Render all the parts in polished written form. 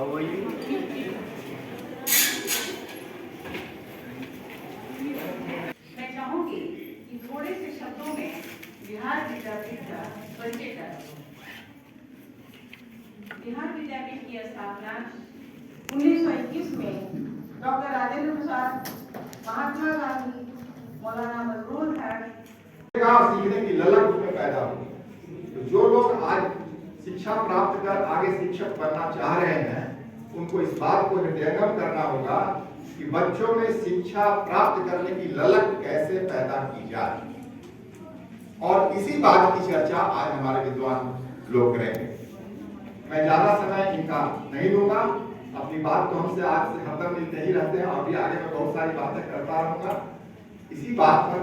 How are you? मैं चाहूंगी कि थोड़े से शब्दों में बिहार विद्यापीठ का परिचय करूं। बिहार विद्यापीठ की स्थापना 1921 में डॉक्टर राजेंद्र प्रसाद, महात्मा गांधी, मौलाना मजरूर सीखने की ललक उसमें पैदा हुई। तो जो लोग आज शिक्षा प्राप्त कर आगे शिक्षक बनना चाह रहे हैं, उनको इस बात को हृदयंगम करना होगा कि बच्चों में शिक्षा प्राप्त करने की ललक कैसे पैदा की जाए, और इसी बात की चर्चा आज हमारे विद्वान लोग करेंगे। मैं ज्यादा समय इनका नहीं दूंगा। अपनी बात तो हमसे आज से हरदम मिलते ही रहते हैं और भी आगे मैं बहुत सारी बातें करता रहूंगा। इसी बात पर,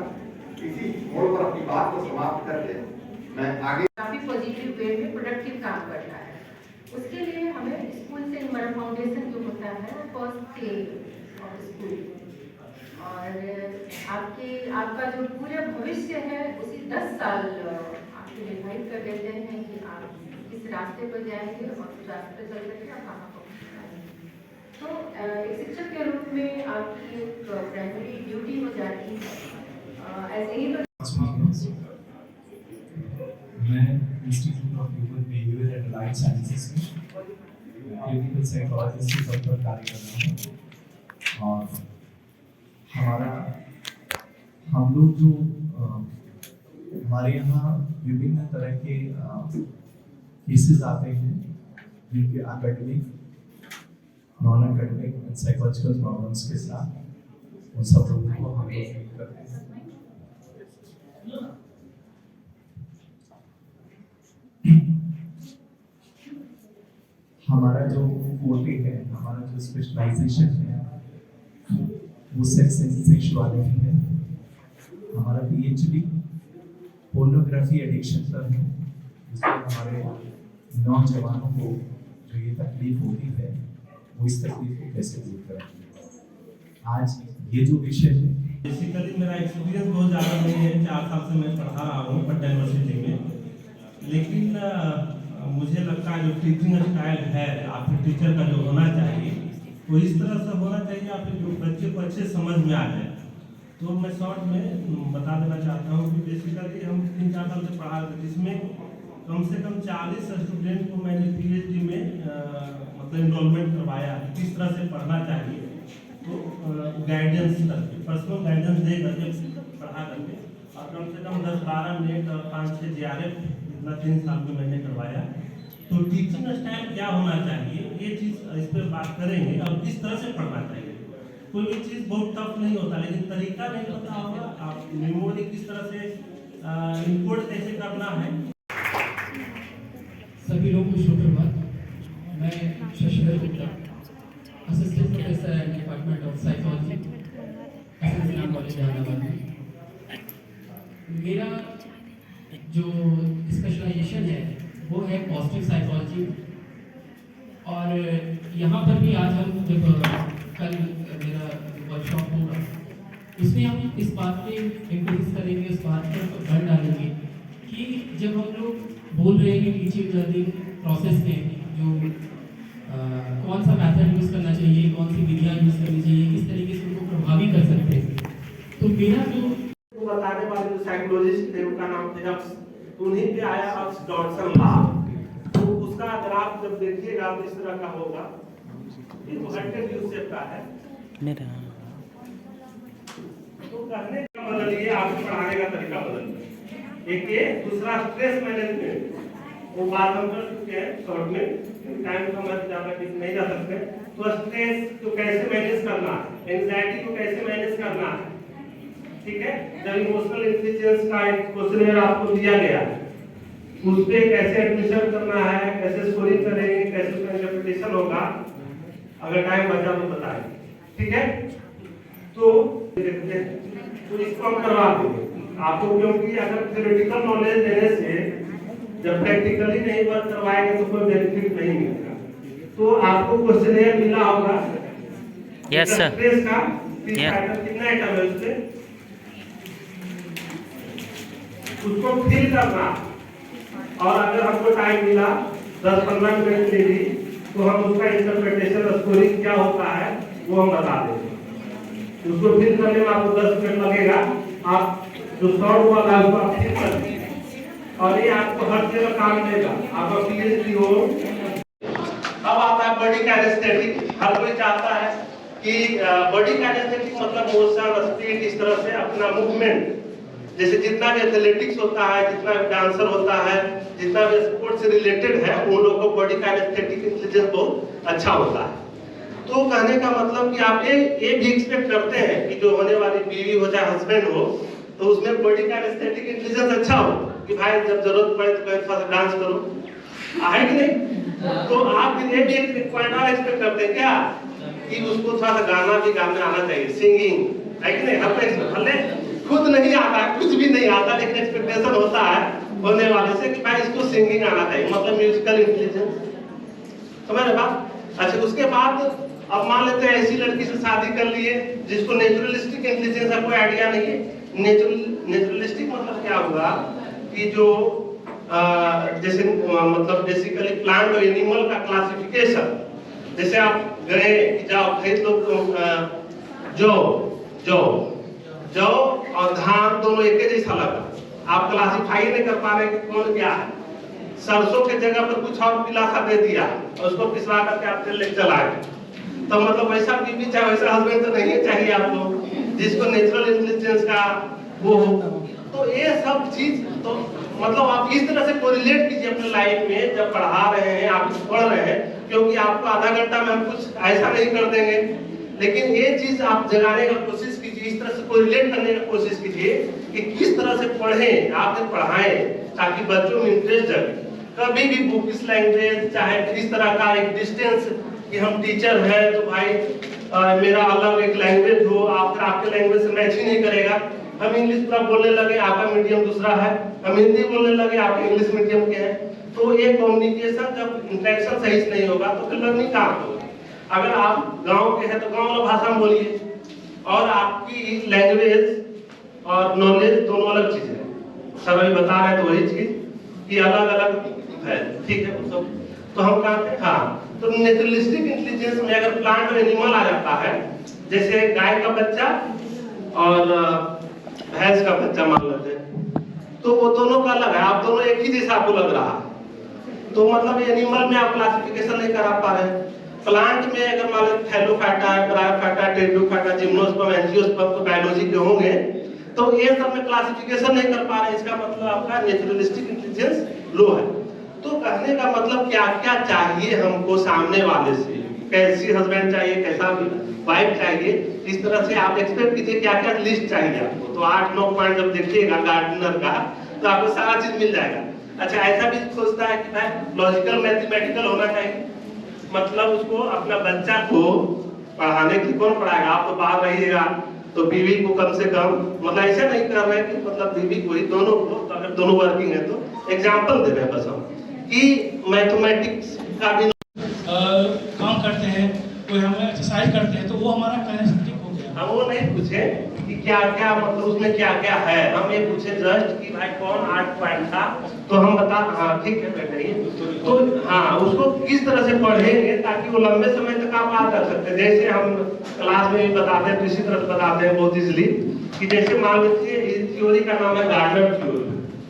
इसी मोड़ पर अपनी बात को समाप्त करके मैं आगे काफी पॉजिटिव वे में प्रोडक्टिव काम करना है। उसके लिए हमें स्कूल से हमारा फाउंडेशन जो होता है फर्स्ट स्टेज ऑफ स्कूल, और आपका जो पूरा भविष्य है उसी 10 साल आपको निर्धारित कर देते हैं कि आप किस रास्ते पर जाएंगे और उस रास्ते पर चल करके आप कहाँ पहुँच पाएंगे। तो एक शिक्षक के रूप में आपकी एक प्राइमरी ड्यूटी हो जाती है। ऐसे ही मैं institute of human behaviour and life sciences में क्लिनिकल साइकोलॉजिस्ट के तौर पर कार्य कर रहा हूँ। और हम लोग जो हमारे यहाँ विभिन्न तरह के केसेस आते हैं जिनके academic, non academic and psychological problems के साथ उन सब लोगों को हम लोग डील करते हैं। हमारा जो फोटे है, हमारा जो स्पेशलाइजेशन है वो सेक्स एंड सेक्सुअलिटी है। हमारा पीएचडी पोर्नोग्राफी एडिक्शन पर है, जिसमें हमारे नौजवानों को जो ये तकलीफ होती है वो इस तकलीफ को कैसे दूर करें। आज ये जो विषय है, बेसिकली मेरा एक्सपीरियंस बहुत ज़्यादा नहीं है। 4 साल से मैं पढ़ा रहा हूँ पटना यूनिवर्सिटी में, लेकिन मुझे लगता है जो टीचिंग स्टाइल है आपके टीचर का जो होना चाहिए वो इस तरह से होना चाहिए आपके जो बच्चे को अच्छे समझ में आ जाए। तो मैं शॉर्ट में बता देना चाहता हूँ कि बेसिकली हम 3-4 साल से पढ़ा रहे थे, जिसमें कम से कम 40 स्टूडेंट को मैंने पीएचडी में मतलब इनरोलमेंट करवाया किस तरह से पढ़ना चाहिए। तो गाइडेंस करके, पर्सनल गाइडेंस दे करके पढ़ा करके, और कम से कम 10-12 मिनट और 5-6 जीआरएफ इतना 3 साल में मैंने करवाया। तो टीचिंग स्टाइल क्या होना चाहिए ये चीज़ इस पर बात करेंगे, और किस तरह से पढ़ना चाहिए। कोई भी चीज़ बहुत टफ नहीं होता, लेकिन तरीका नहीं पता होगा, आप मेमोरी किस तरह से इनकोड कैसे करना है। सभी लोगों को शुक्रवार। मैं Shashidhar Gupta, assistant professor at department of psychology, SSN college Jehanabad में। मेरा जो स्पेशलाइजेशन है वो है पॉजिटिव साइकोलॉजी, और यहाँ पर भी आज हम जब कल मेरा वर्कशॉप होगा उसमें हम इस बात पे एम्फेसिस करेंगे, इस बात पर बल डालेंगे कि जब हम लोग बोल रहे हैं कि टीचिंग लर्निंग प्रोसेस में जो कौन सा मेथड यूज़ करना चाहिए, कौन सी विधियाँ यूज़ करनी चाहिए, किस तरीके से उनको प्रभावी कर सकते हैं। तो मेरा जो बताने वाले जो साइकोलॉजिस्ट थे उनका नाम थे उन्हीं पे आया डॉटसन ला। तो उसका अगर आप जब देखिएगा तो इस तरह का होगा, ये तो हटके न्यूज से का है। तो कहने का बदल ये आपको पढ़ाने का तरीका बदल एक ये, दूसरा स्ट्रेस मैनेजमेंट, वो बात हम कर चुके हैं शॉर्ट में, टाइम कम है ज़्यादा किसी नहीं जा सकते। तो स्ट्रेस को कैसे मैनेज करना, एंजाइटी को कैसे मैनेज करना, ठीक है। जब इमोशनल इंटेलिजेंस का एक क्वेश्चन आपको दिया गया, उस पे कैसे एडमिशन करना है, कैसे स्कोरिंग करेंगे, कैसे उसका इंटरप्रिटेशन होगा, अगर टाइम बचा तो बताएं, ठीक है। तो देखते हैं, तो इसको हम करवा देंगे आपको, क्योंकि अगर थ्योरेटिकल नॉलेज देने से जब प्रैक्टिकली नहीं वर्क करवाएंगे तो कोई बेनिफिट नहीं मिलेगा। तो आपको क्वेश्चन मिला होगा, यस सर, स्ट्रेस का कितना आइटम है उससे, उसको फिल करना, और अगर हमको टाइम मिला 10-15 मिनट के लिए, तो तो हम उसका इंटरप्रिटेशन स्कोरिंग क्या होता है वो हम बता देंगे। उसको फिल करने में आपको 10 मिनट लगेगा। आप जो सॉल्व वाला है उसको आप फिल कर दीजिए और ये आपको हर जगह काम देगा। आपका पीएचडी हो। अब आता है बॉडी काइनेस्थेटिक। हर कोई चाहता है कि बॉडी काइनेस्थेटिक मतलब मोशन, स्पीड, इस तरह से अपना मूवमेंट, जैसे जितना भी एथलेटिक्स होता है, जितना भी डांसर होता है, जितना भी स्पोर्ट्स से रिलेटेड है, उन लोगों को बॉडी काइनेस्थेटिक इंटेलिजेंस बहुत अच्छा होता है। तो कहने का मतलब कि आप ये भी एक्सपेक्ट करते हैं कि जो होने वाली बीवी हो चाहे हस्बैंड हो, तो उसमें बॉडी काइनेस्थेटिक इंटेलिजेंस अच्छा हो कि भाई जब जरूरत पड़े तो कहीं थोड़ा सा डांस करो, है कि नहीं? तो आप ये भी एक पॉइंट और एक्सपेक्ट करते हैं क्या कि उसको थोड़ा सा गाना भी गाने आना चाहिए, सिंगिंग, है कि नहीं? हर भले खुद नहीं आता, कुछ भी नहीं आता, लेकिन एक्सपेक्टेशन होता है होने वाले से कि भाई इसको सिंगिंग आना चाहिए, मतलब म्यूजिकल इंटेलिजेंस। समझ रहे बात? अच्छा, उसके बाद अब मान लेते हैं ऐसी लड़की से शादी कर लिए जिसको नेचुरलिस्टिक इंटेलिजेंस का कोई आइडिया नहीं है। नेचुरलिस्टिक मतलब क्या होगा कि जो जैसे मतलब बेसिकली प्लांट और एनिमल का क्लासिफिकेशन, जैसे आप गए कि जाओ खेत लोग जौ और धान दोनों एक ही जैसा लगा, आप क्लासिफाई नहीं कर पा रहे कि कौन क्या है। सरसों के जगह पर कुछ और पीला सा दे दिया और उसको पिसवा करके आप तेल ले चलाए, तो मतलब वैसा बीवी चाहे वैसा हस्बैंड तो नहीं चाहिए आपको जिसको नेचुरल इंटेलिजेंस का वो हो। तो ये सब चीज तो मतलब आप इस तरह से कोरिलेट कीजिए अपने लाइफ में जब पढ़ा रहे हैं, आप पढ़ रहे हैं, क्योंकि आपको आधा घंटा में हम कुछ ऐसा नहीं कर देंगे, लेकिन ये चीज आप जगाने का कोशिश कीजिए, इस तरह से कोरिलेट करने का कोशिश कीजिए कि किस तरह से पढ़ें, आप पढ़ाएं ताकि बच्चों में इंटरेस्ट जगे। कभी भी बुक इस लैंग्वेज चाहे इस तरह का एक डिस्टेंस कि हम टीचर हैं तो भाई मेरा अलग एक लैंग्वेज हो, फिर आपके लैंग्वेज से मैच ही नहीं करेगा। हम इंग्लिश पूरा बोलने लगे, आपका मीडियम दूसरा है, हम हिंदी बोलने लगे, आप इंग्लिश मीडियम के हैं, तो ये कम्युनिकेशन जब इंटरेक्शन सही से नहीं होगा तो फिर लर्निंग कहाँ होगा। अगर आप गांव के हैं तो गांव वाला भाषा में बोलिए, और आपकी लैंग्वेज और नॉलेज दोनों अलग चीज है। सर अभी बता रहे हैं तो वही चीज कि अलग अलग है, ठीक है वो सब। तो हम कहते हैं हाँ, तो नेचुरलिस्टिक इंटेलिजेंस में अगर प्लांट और एनिमल आ जाता है, जैसे गाय का बच्चा और भैंस का बच्चा मान लेते हैं, तो वो दोनों का अलग है, आप दोनों एक ही जैसा आपको लग रहा है, तो मतलब एनिमल में आप क्लासिफिकेशन नहीं करा पा रहे हैं। प्लांट में अगर मान लेते Thallophyta, bryophyta, pteridophyta, gymnosperm, angiosperm तो बायोलॉजी के होंगे, तो ये सब में क्लासिफिकेशन नहीं कर पा रहे, इसका मतलब आपका नेचुरलिस्टिक इंटेलिजेंस लो है। तो कहने का मतलब क्या क्या चाहिए हमको सामने वाले से, कैसी हस्बैंड चाहिए, कैसा वाइफ चाहिए, इस तरह से आप एक्सपेक्ट कीजिए क्या क्या लिस्ट चाहिए आपको। तो 8-9 पॉइंट जब देखिएगा गार्डनर का तो आपको सारा चीज मिल जाएगा। अच्छा, ऐसा भी सोचता है कि भाई लॉजिकल मैथमेटिकल होना चाहिए, मतलब उसको अपना बच्चा को पढ़ाने के लिए कौन पढ़ाएगा, आप तो बाहर रहिएगा, तो बीवी को कम से कम, मतलब ऐसा नहीं कर रहे कि मतलब बीवी को ही, दोनों को, तो अगर दोनों वर्किंग है तो एग्जांपल दे रहे हैं बस हम कि मैथमेटिक्स का भी काम करते हैं, कोई हम एक्सरसाइज करते हैं, तो वो हमारा काइनेस्थेटिक हो गया। हम वो नहीं पूछे कि क्या क्या मतलब उसमें क्या क्या है, हम ये पूछे जस्ट कि भाई कौन 8 पॉइंट था, तो हम बता हाँ ठीक है बैठिए, तो हाँ उसको किस तरह से पढ़ेंगे ताकि वो लंबे समय तक आप याद कर सकते हैं। जैसे हम क्लास में भी बताते हैं तो इसी तरह से बताते हैं बहुत इजली कि जैसे मान लीजिए इस थ्योरी का नाम है गार्डनर थ्योरी,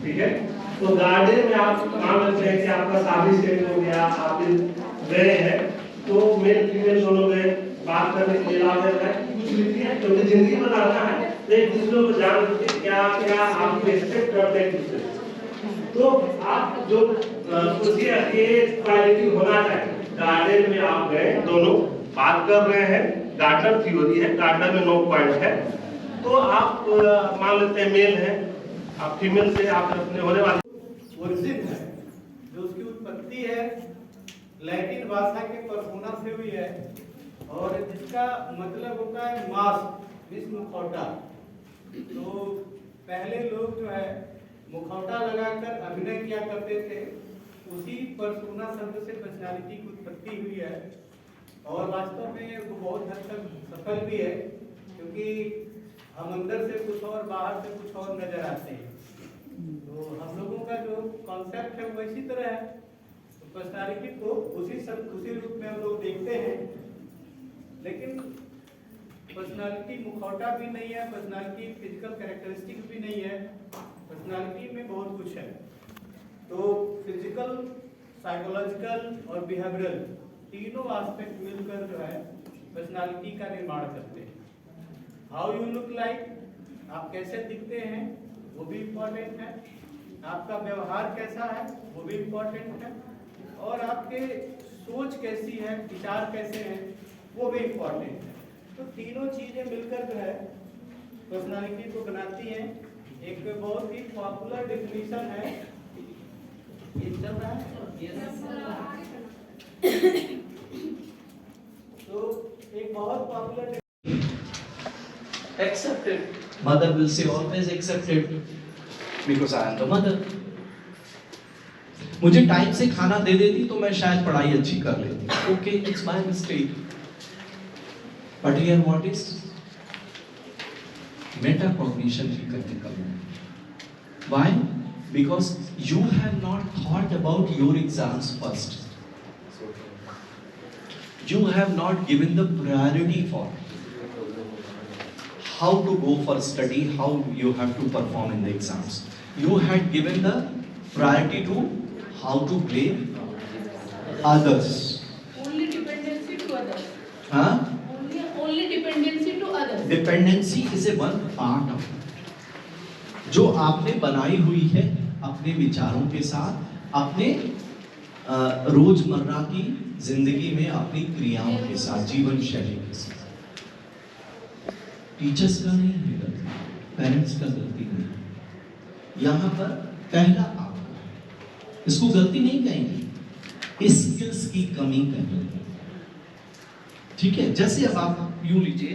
ठीक है? तो गार्डन में आप मान लेते हैं कि आपका शादी सेट हो गया, आप गए हैं, तो मेल फीमेल दोनों गए बात करने के लिए कुछ लिखिए, क्योंकि जिंदगी बनाना है तो एक दूसरे को जान लीजिए क्या क्या आप एक्सपेक्ट करते हैं दूसरे से। तो आप जो सोचिए ये क्वालिटी होना चाहिए। गार्डन में आप गए, दोनों बात कर रहे हैं, गार्डनर थ्योरी है, गार्डनर में 9 पॉइंट है, तो आप मान लेते हैं मेल है, आप फीमेल से आप अपने होने वाले ओरिजिन है, जो उसकी उत्पत्ति है लैटिन भाषा के पर्सोना से हुई है, और जिसका मतलब होता है मास्क, मुखौटा। तो पहले लोग जो है मुखौटा लगाकर अभिनय किया करते थे, उसी पर्सोना शब्द से पर्सनालिटी की उत्पत्ति हुई है, और वास्तव में वो बहुत हद तक सफल भी है, क्योंकि हम अंदर से कुछ और बाहर से कुछ और नजर आते हैं। तो हम लोगों का जो कॉन्सेप्ट है वो इसी तरह है। तो पर्सनालिटी को उसी रूप में हम लोग देखते हैं, लेकिन पर्सनालिटी मुखौटा भी नहीं है, पर्सनालिटी फिजिकल कैरेक्टरिस्टिक भी नहीं है, पर्सनालिटी में बहुत कुछ है। तो फिजिकल, साइकोलॉजिकल और बिहेवियरल तीनों एस्पेक्ट मिलकर जो है पर्सनालिटी का निर्माण करते हैं। हाउ यू लुक लाइक, आप कैसे दिखते हैं वो भी इम्पोर्टेंट है, आपका व्यवहार कैसा है वो भी इम्पोर्टेंट है, और आपके सोच कैसी है, विचार कैसे हैं वो भी इम्पोर्टेंट है। तो तीनों चीजें मिलकर जो है पर्सनालिटी को बनाती हैं। एक बहुत ही पॉपुलर डेफिनेशन है, ये चल रहा है, तो एक बहुत popular accept it. Mother will say always accept it because I am the mother. मुझे टाइम से खाना दे देती तो मैं शायद पढ़ाई अच्छी कर लेती. Okay, it's my mistake. But here what is metacognition की technical. Why? Because you have not thought about your exams first. You have not given the priority for how to go for study, how you have to perform in the exams. You had given the priority to how to blame others. Only dependency to others. Huh? Only dependency to others. Dependency is a one part of it. जो आपने बनाई हुई है अपने विचारों के साथ, अपने रोजमर्रा की जिंदगी में अपनी क्रियाओं के साथ, जीवन शैली के साथ. टीचर्स का नहीं है गलती, पेरेंट्स का गलती नहीं है. यहाँ पर पहला आपका है, इसको गलती नहीं कहेंगे, स्किल्स की कमी कहेंगे. ठीक है, जैसे अब आप यूं लीजिए,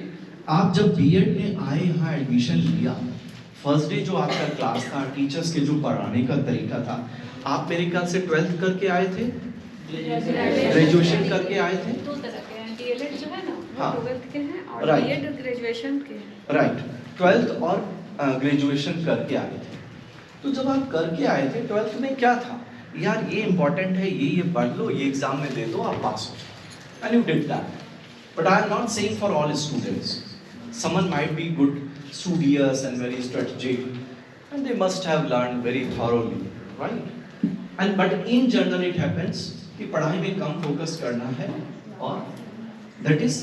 आप जब बीएड में आए, यहाँ एडमिशन लिया, फर्स्ट डे जो आपका क्लास था, टीचर्स के जो पढ़ाने का तरीका था, आप मेरे ख्याल से 12th करके आए थे, ग्रेजुएशन करके आए थे. दो तरह के हैं, डीएलएड जो है ना हाँ, 12th के हैं और right. बीएड ग्रेजुएशन के हैं. राइट, 12th और ग्रेजुएशन करके आए थे. तो जब आप करके आए थे 12th में क्या था, यार ये इंपॉर्टेंट है, ये पढ़ लो, ये एग्जाम में दे दो, आप पास हो जाओ. And you did that. But I am not saying for all students. Someone might be good studious and very strategic, and they must have learned very thoroughly, right? And but in general it happens कि पढ़ाई में कम focus करना है, और that is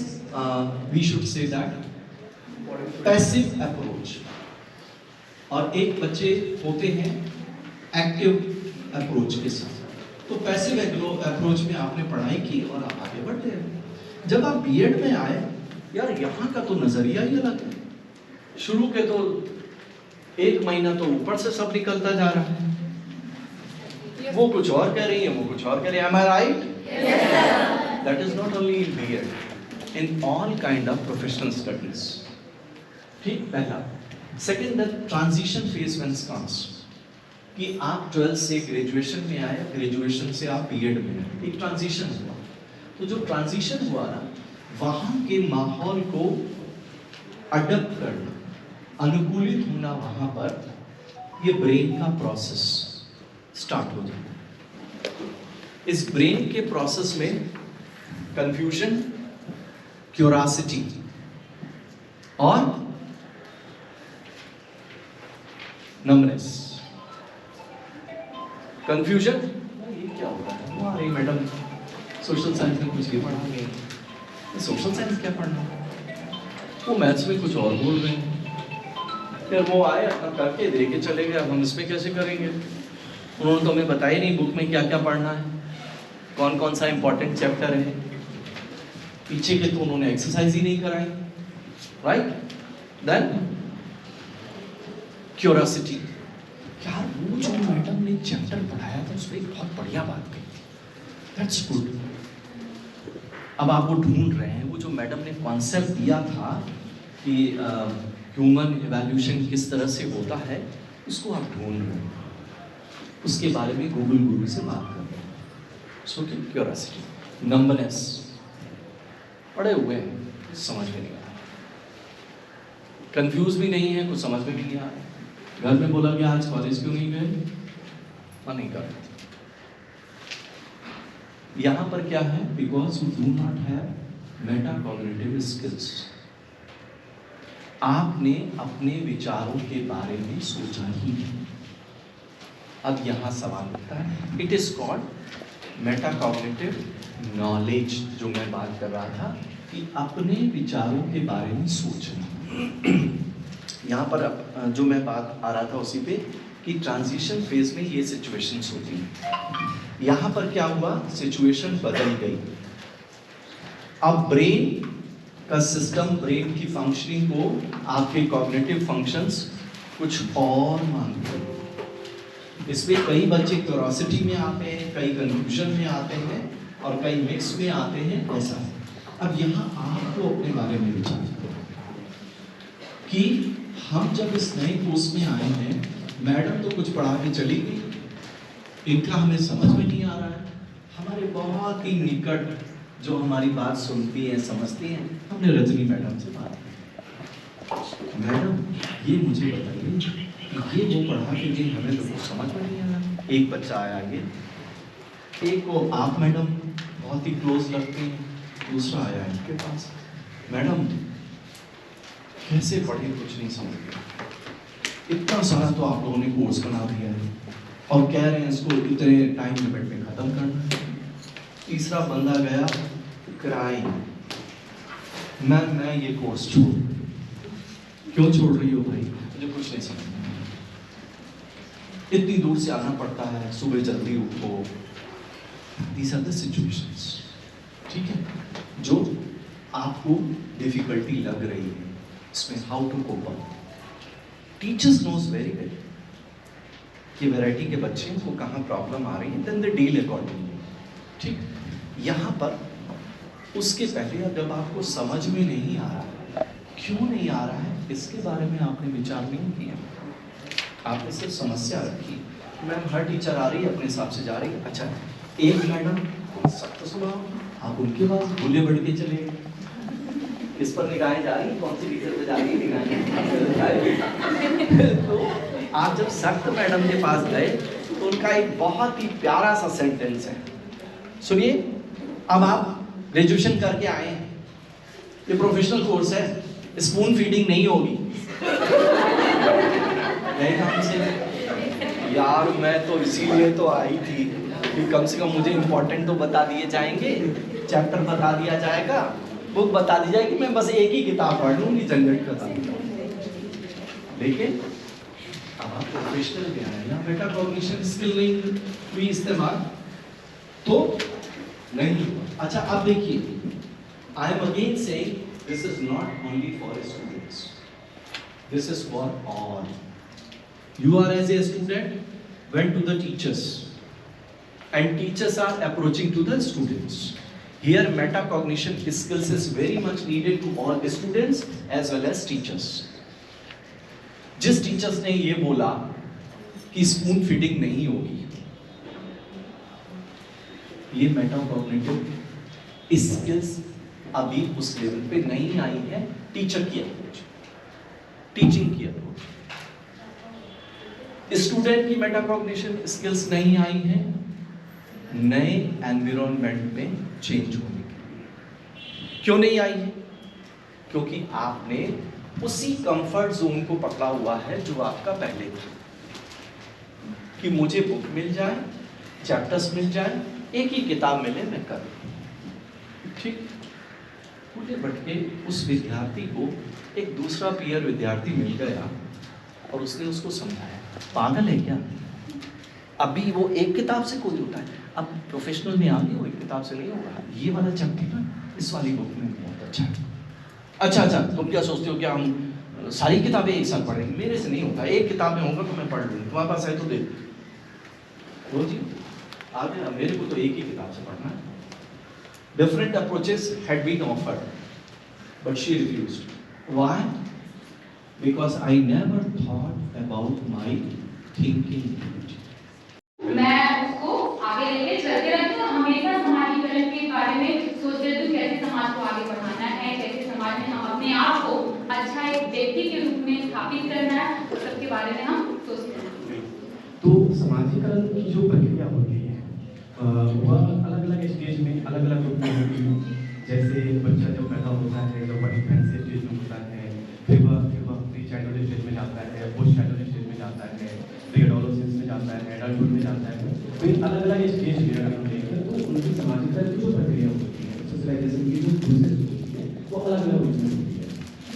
we should say that passive approach. और एक बच्चे होते हैं एक्टिव अप्रोच के साथ. तो पैसिव अप्रोच में आपने पढ़ाई की और आप आगे बढ़ते हैं. जब आप बीएड में आए, यार यहाँ का तो नजरिया ही अलग है. शुरू के तो 1 महीना तो ऊपर से सब निकलता जा रहा है, वो कुछ और कह रही है, वो कुछ और कह रही है. Am I right? Yes. That is not only in BEd, in all kind of professional studies. ठीक, पहला. Second, the transition phase when comes, कि आप 12th से ग्रेजुएशन में आए, ग्रेजुएशन से आप बीएड में आए, एक ट्रांजिशन हुआ. तो जो ट्रांजिशन हुआ ना, वहाँ के माहौल को अडप्ट करना, अनुकूलित होना, वहाँ पर ये ब्रेन का प्रोसेस स्टार्ट हो जाता है. इस ब्रेन के प्रोसेस में कंफ्यूजन, क्यूरियोसिटी और नमनेस. कंफ्यूजन, ये क्या होता है, हमारी मैडम सोशल साइंस में कुछ ये पढ़ा नहीं, सोशल साइंस क्या पढ़ना, वो मैथ्स में कुछ और बोल रहे हैं. फिर वो आए, अपना करके दे के चले गए. अब हम इसमें कैसे करेंगे, उन्होंने तो हमें बताया नहीं बुक में क्या क्या पढ़ना है, कौन कौन सा इंपॉर्टेंट चैप्टर है. पीछे के तो उन्होंने एक्सरसाइज ही नहीं कराई. राइट. देन क्यूरियोसिटी, यार वो जो मैडम ने चैप्टर पढ़ाया था उसमें एक बहुत बढ़िया बात कही थी, दैट्स गुड. अब आप वो ढूंढ रहे हैं, वो जो मैडम ने कॉन्सेप्ट दिया था कि ह्यूमन इवैल्यूएशन किस तरह से होता है, उसको आप ढूंढ रहे हैं. उसके बारे में गूगल गुरु से बात कर रहे हैं. सो क्यूरियोसिटी. नंबरनेस, पढ़े हुए हैं, समझ में नहीं आ रहा, कंफ्यूज भी नहीं है, कुछ समझ में भी नहीं आ रहा. घर में बोला कि आज कॉलेज क्यों नहीं गए, मन नहीं कर रहे. यहाँ पर क्या है, because you do not have metacognitive skills, आपने अपने विचारों के बारे में सोचा ही नहीं। अब यहाँ सवाल उठता है, it is called metacognitive knowledge, जो मैं बात कर रहा था कि अपने विचारों के बारे में सोचना। यहाँ पर जो मैं बात आ रहा था उसी पे कि ट्रांजिशन फेज में ये सिचुएशंस होती हैं। यहाँ पर क्या हुआ, सिचुएशन बदल गई। अब ब्रेन का सिस्टम, ब्रेन की फंक्शनिंग को आपके कॉग्निटिव फंक्शंस कुछ और मांगते हैं। इसमें कई बच्चे क्यूरोसिटी में आते हैं, कई कंफ्यूजन में आते हैं और कई मिक्स में आते हैं, ऐसा है। अब यहाँ आपको अपने बारे में विचार करो कि हम जब इस नए कोर्स में आए हैं, मैडम तो कुछ पढ़ा के चली गई, इनका हमें समझ में नहीं आ रहा है। हमारे बहुत ही निकट जो हमारी बात सुनती हैं, समझती हैं, हमने रजनी मैडम से बात की, मैडम ये मुझे बताइए ये वो पढ़ा के गई, हमें तो कुछ समझ में नहीं आ रहा। एक बच्चा आया आगे, एक को आप मैडम बहुत ही क्लोज लगते हैं, दूसरा आया इनके पास, मैडम कैसे पढ़े कुछ नहीं समझ गया, इतना सारा तो आप लोगों ने कोर्स बना दिया है और कह रहे हैं इसको इतने टाइम लिमिट में खत्म करना है। तीसरा बंदा गया क्राइम, मैं ये कोर्स छोड़, क्यों छोड़ रही हो भाई, मुझे कुछ नहीं समझ, इतनी दूर से आना पड़ता है, सुबह जल्दी उठो। These are the situations, ठीक है, जो आपको डिफिकल्टी लग रही है, इसमें how to cope up. Teachers knows very well कि वैरायटी के बच्चे को कहाँ प्रॉब्लम आ रही है, देन दे डील अकॉर्डिंगली, ठीक। यहाँ पर उसके पहले जब आपको समझ में नहीं आ रहा है, क्यों नहीं आ रहा है, इसके बारे में आपने विचार नहीं किया, आपने सिर्फ समस्या रखी। मैम हर टीचर आ रही है अपने हिसाब से जा रही है, अच्छा एक मैडम सख्त स्वभाव, आप उनके पास भूले बढ़ के चले, किस पर निगाहें जा रही, कौन सी टीचर पे जा रही है निगाहें। तो आप जब सख्त मैडम के पास गए तो उनका एक बहुत ही प्यारा सा सेंटेंस है, सुनिए। अब आप ग्रेजुएशन करके आए हैं, ये प्रोफेशनल कोर्स है, स्पून फीडिंग नहीं होगी। काम से यार मैं तो इसीलिए तो आई थी कि कम से कम मुझे इंपॉर्टेंट तो बता दिए जाएंगे, चैप्टर बता दिया जाएगा, बुक बता दी जाएगी, मैं बस एक ही किताब पढ़ लूंगी, झंझट खत्म। लेकिन अब आप प्रोफेशनल में आए ना, बेटा कॉग्निशन स्किल नहीं हुई इस्तेमाल तो नहीं हुआ। अच्छा अब देखिए, I am again saying this is not only for students, this is for all. You are as a student went to the teachers and teachers are approaching to the students. Here metacognition skills is very much needed to all students as well as teachers. जिस teachers ने ये बोला कि spoon feeding नहीं होगी, ये metacognitive skills अभी उस लेवल पे नहीं आई है। टीचर की अप्रोच, टीचिंग की अप्रोच, स्टूडेंट की मेटाकॉग्निशन स्किल्स नहीं आई है नए एनवायरनमेंट में चेंज होने के लिए। क्यों नहीं आई है? क्योंकि आपने उसी कंफर्ट जोन को पकड़ा हुआ है जो आपका पहले था, कि मुझे बुक मिल जाए, चैप्टर्स मिल जाए, एक ही किताब मिले मैं कर, ठीक। उठे भटके उस विद्यार्थी को एक दूसरा पीयर विद्यार्थी मिल गया और उसने उसको समझाया, पागल है क्या, अभी वो एक किताब से कोई होता है, अब प्रोफेशनल में आ गए वो एक किताब से नहीं होगा, ये वाला चैप्टर ना इस वाली बुक में बहुत अच्छा है। अच्छा तुम क्या सोचते हो क्या हम सारी किताबें एक साथ पढ़ेंगे? मेरे से नहीं होता, एक किताब में होगा तो मैं पढ़ लूँगी, तुम्हारे पास है तो दे दो जी, आगे मेरे को तो एक ही किताब से पढ़ना है। Different approaches had been offered, but she refused. Why? Because I never thought about my thinking. मैं उसको आगे लेके चलते रहती हूँ, हमेशा समाजीकरण के बारे में सोचते रहती हूँ, कैसे समाज को आगे बढ़ाना है, कैसे समाज में हम अपने आप को अच्छा एक व्यक्ति के रूप में स्थापित करना है, उस सब के बारे में हम सोचते हैं। तो समाजीकरण की जो प्रक्रिया होती है वह अलग अलग स्टेज में अलग अलग ग्रुप में होती हैं। जैसे बच्चा जब पैदा होता है, जब वह इन्फेंसी स्टेज में होता है, फिर वह प्री चाइल्डहुड स्टेज में जाता है, पोस्ट चाइल्डहुड स्टेज में जाता है, प्री एडोलेसेंस में जाता है, एडल्टहुड में जाता है। तो इन अलग अलग स्टेज में अगर हम देखें तो उनकी सामाजिकता की जो प्रक्रिया होती है, सोशलाइजेशन की जो प्रोसेस होती है, वो अलग अलग होती है।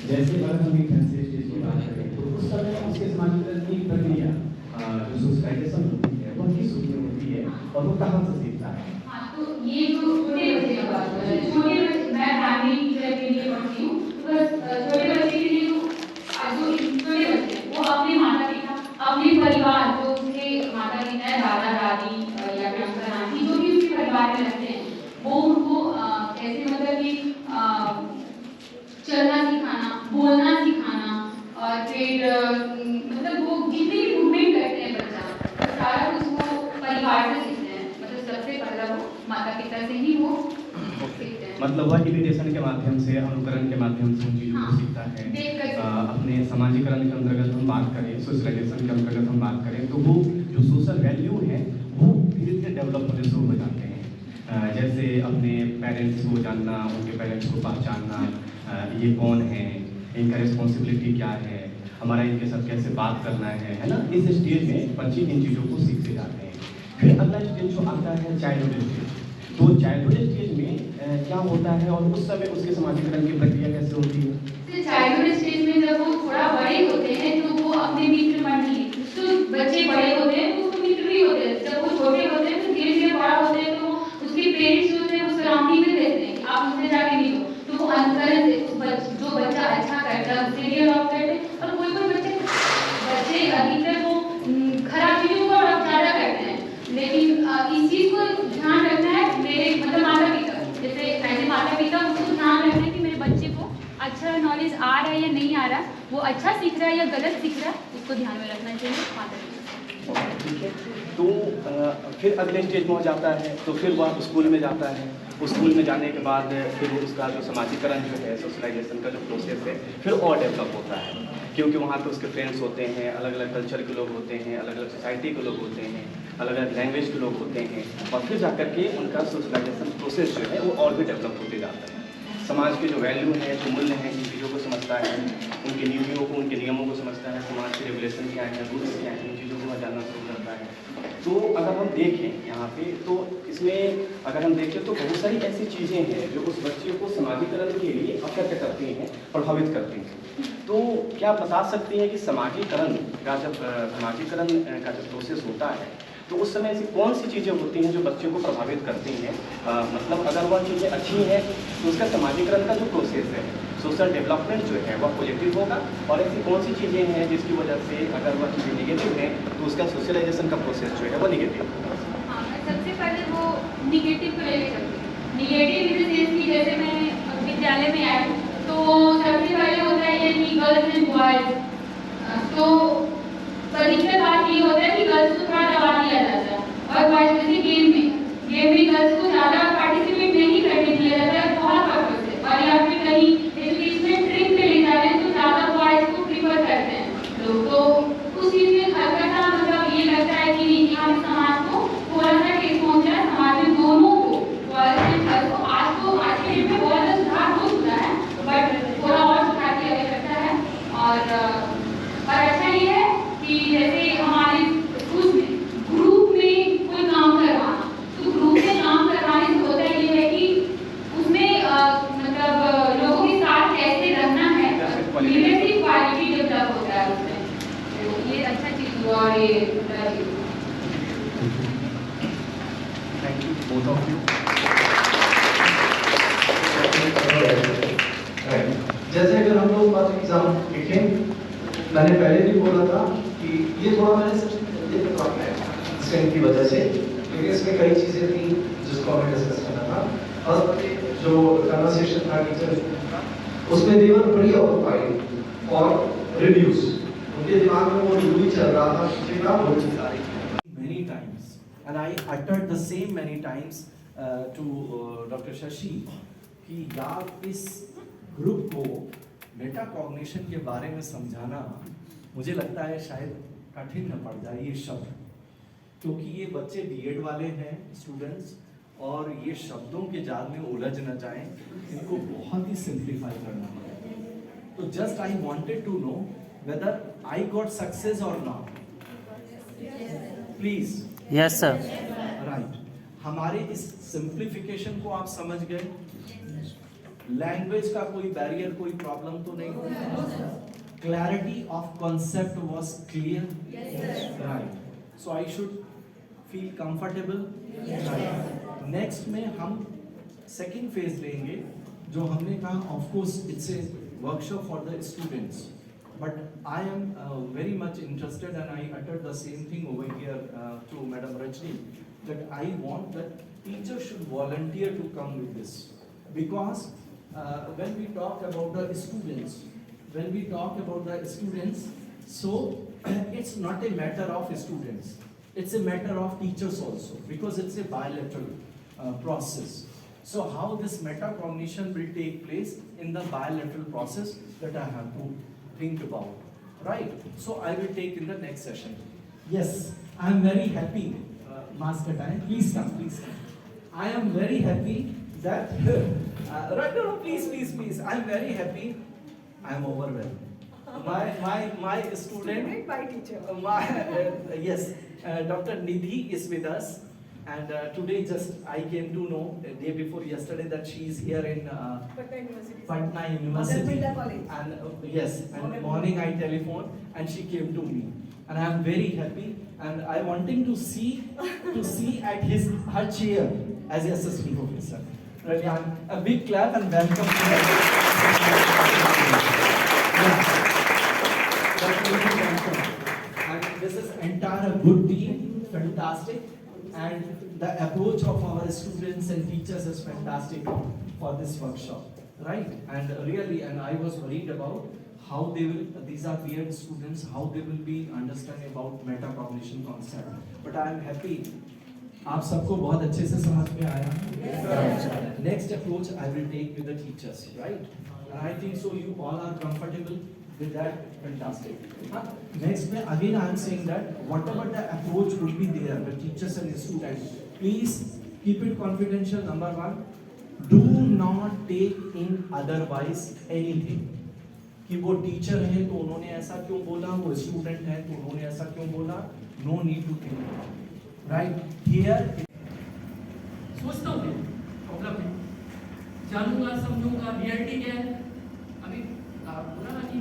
जैसे अगर हम इन्फेंसी स्टेज की बात करें तो उस समय उसके सामाजिकता की प्रक्रिया जो सोशलाइजेशन होती है वह किस रूप में होती है और वो कहाँ से सीखता है? हाँ, तो ये जो छोटे बच्चे की बात कर रहे हैं, छोटे बच्चे, मैं प्राइमरी टीचर के लिए पढ़ती हूँ, तो बस छोटे बच्चे के लिए जो छोटे बच्चे वो अपने माता पिता, अपने परिवार, जो उसके माता पिता है, दादा दादी या फिर अंकल आंटी, जो भी उसके परिवार में रहते हैं, वो उनको कैसे मतलब कि चलना सिखाना, बोलना सिखाना, और फिर मतलब वो जितने भी मूवमेंट करते हैं बच्चा, सारा कुछ वो परिवार से सीखते हैं। मतलब सबसे पहला वो माता पिता से ही वो सीखते हैं। मतलब वह इमिटेशन के माध्यम से, अनुकरण के माध्यम से उन चीज़ों को सीखता है। अपने सामाजिकरण के अंतर्गत हम बात करें, सोशलाइजेशन के अंतर्गत हम बात करें, तो वो जो सोशल वैल्यू है वो धीरे धीरे डेवलप होने शुरू हो जाते हैं। जैसे अपने पेरेंट्स को जानना, उनके पेरेंट्स को पहचानना, ये कौन है, इनका रिस्पॉन्सिबिलिटी क्या है, हमारा इनके साथ कैसे बात करना है ना। इस स्टेज में बच्चे इन चीज़ों को सीखते जाते हैं। फिर अगला स्टेज जो आता है चाइल्डहुड स्टेज। तो चाइल्डहुड स्टेज में क्या होता है और उस समय उसके सामाजिकरण की प्रक्रिया कैसे होती है? चाइल्डहुड स्टेज में जब वो थोड़ा बड़े होते हैं तो वो अपने मित्र मंडली, तो बच्चे बड़े होते हैं तो उसको मित्र भी होते हैं। जब वो छोटे होते हैं तो धीरे धीरे बड़ा होते हैं तो उसके पेरेंट्स जो होते हैं वो सराउंडिंग में रहते हैं, आप उससे जाके मिलो, तो वो अनुकरण से जो बच्चा अच्छा करता है उससे भी अडॉप्ट करते हैं। और कोई कोई बच्चे अधिकतर वो खराब चीजों को अडॉप्ट ज्यादा करते हैं, लेकिन इस चीज को ध्यान रखना है मेरे मतलब माता पिता, जैसे ऐसे माता पिता उसको ध्यान रखना है कि मेरे बच्चे को अच्छा नॉलेज आ रहा है या नहीं आ रहा, वो अच्छा सीख रहा है या गलत सीख रहा है, उसको ध्यान में रखना चाहिए माता पिता। ठीक है। तो फिर अगले स्टेज में हो जाता है, तो फिर वह स्कूल में जाता है। स्कूल में जाने के बाद फिर उसका जो सामाजिकरण जो है, सोशलाइजेशन का जो प्रोसेस है, फिर और डेवलप होता है, क्योंकि वहाँ पे उसके फ्रेंड्स होते हैं, अलग अलग कल्चर के लोग होते हैं, अलग अलग सोसाइटी के लोग होते हैं, अलग अलग लैंग्वेज के लोग होते हैं, और फिर जाकर के उनका सोशलाइजेशन प्रोसेस जो है वो और भी डेवलप होते जाता है। समाज के जो वैल्यू है, जो मूल्य हैं, इन चीज़ों को समझता है, उनकी नीतियों को, उनके नियमों को समझता है, समाज के रेगुलेशन क्या है, रूल्स क्या हैं, इन चीज़ों को वह जानना शुरू करता है। तो अगर हम देखें यहाँ पे, तो इसमें अगर हम देखें तो बहुत सारी ऐसी चीज़ें हैं जो उस बच्चे को समाजीकरण के लिए अफेक्ट करती हैं, प्रभावित करती हैं। तो क्या आप बता सकती हैं कि समाजीकरण का जब प्रोसेस होता है तो उस समय ऐसी कौन सी चीज़ें होती हैं जो बच्चे को प्रभावित करती हैं? मतलब अगर वह चीज़ें अच्छी हैं तो उसका समाजीकरण का जो प्रोसेस है, सोशल डेवलपमेंट जो है वह पॉजिटिव होगा, और ऐसी कौन सी चीज़ें हैं जिसकी वजह से अगर वह चीज़ें निगेटिव हैं तो उसका सोशलाइजेशन का प्रोसेस जो है वो निगेटिव होगा। हाँ, मैं सबसे पहले वो निगेटिव को लेके चलती हूँ। निगेटिव इन द सेंस कि जैसे मैं विद्यालय में आई हूँ तो सबसे पहले होता है ये कि गर्ल्स एंड बॉयज, तो अधिकतर बात ये होता है कि गर्ल्स को थोड़ा दबा दिया जाता है, और बॉयज जैसे गेम में गर्ल्स को ज़्यादा पार्टिसिपेट नहीं करने दिया जाता है बहुत पर्पज से, और या फिर कहीं एजुकेशनल ट्रिप पे ले जाते हैं तो ज़्यादा बॉयज को प्रीफर करते हैं लोग। तो उस चीज़ में हल्का मतलब ये लगता है कि यहाँ समाज को थोड़ा सा ठेस पहुँचा है, समाज में दोनों को, बॉयज एंड गर्ल्स को। आज के डेट में बहुत ज़्यादा सुधार हो चुका है, बट थोड़ा और सुधार की आवश्यकता है। और अच्छा ये है कि जैसे हमारे स्कूल में ग्रुप में कोई काम करवाना, तो ग्रुप में काम करवाने से होता ये है कि उसमें मतलब लोगों के साथ कैसे रहना है, लीडरशिप क्वालिटी डेवलप होता है उसमें, तो ये अच्छा चीज़ हुआ। और ये thank you both of you. जैसे अगर हम लोग बात एग्जाम लिखें, मैंने पहले भी बोला था कि ये थोड़ा मैंने स्ट्रेंथ की वजह से, क्योंकि इसमें कई चीज़ें थी जिसको हमें डिस्कस करना था। फर्स्ट जो कन्वर्सेशन था टीचर, उसमें दे वर वेरी ऑक्युपाइड और रिड्यूस, उनके दिमाग में वो रिव्यू चल रहा था कि क्या बोल रहा है। Many times, and I uttered the same many times to Dr. Shashi कि यार इस ग्रुप को मेटा कॉग्निशन के बारे में समझाना मुझे लगता है शायद कठिन न पड़ जाए ये शब्द, क्योंकि ये बच्चे बीएड वाले हैं स्टूडेंट्स, और ये शब्दों के जाल में उलझ न जाएं, इनको बहुत ही सिंप्लीफाई करना पड़ेगा। तो just I wanted to know whether I got success और not. Please. Yes sir. Right. हमारे इस सिंप्लीफिकेशन को आप समझ गए? लैंग्वेज का कोई बैरियर, कोई प्रॉब्लम तो नहीं? Clarity of concept was clear? Yes, sir. Right. So I should feel comfortable? Yes, right. Next में हम second phase लेंगे, जो हमने कहा of course it's a workshop for the students, but I am very much interested and I uttered the same thing over here to Madam Rajni, that I want that teachers should volunteer to come with this, because when we talk about the students, so it's not a matter of students, it's a matter of teachers also, because it's a bilateral process. So how this metacognition will take place in the bilateral process, that I have to think about, right? So I will take in the next session. Yes, I am very happy. Mask time, please come, please come. I am very happy that right, no, please. I am very happy. I am overwhelmed. My student, by teacher. Yes, Dr. Nidhi is with us, and today just I came to know day before yesterday that she is here in Patna University. And yes, and morning I telephoned and she came to me, and I am very happy, and I wanting to see at her chair as a assistant professor. Right, a big clap and welcome to her. And this is entire good team, fantastic, and the approach of our students and teachers is fantastic for this workshop, right? And really, and I was worried about how they will, these are weird students, how they will be understanding about metacognition concept, but I am happy आप सबको बहुत अच्छे से समझ में आया। Next approach I will take with the teachers, right? And I think so you all are comfortable with that, fantastic. Next में again I am saying that whatever the approach would be there with teachers and students, please keep it confidential. Number one, do not take in otherwise anything. कि वो teacher है तो उन्होंने ऐसा क्यों बोला, वो स्टूडेंट है तो उन्होंने ऐसा क्यों बोला, no need to think. Right here, सोचता हूँ प्रॉब्लम है, जानूंगा समझूंगा रियलिटी क्या है। अभी बोला ना कि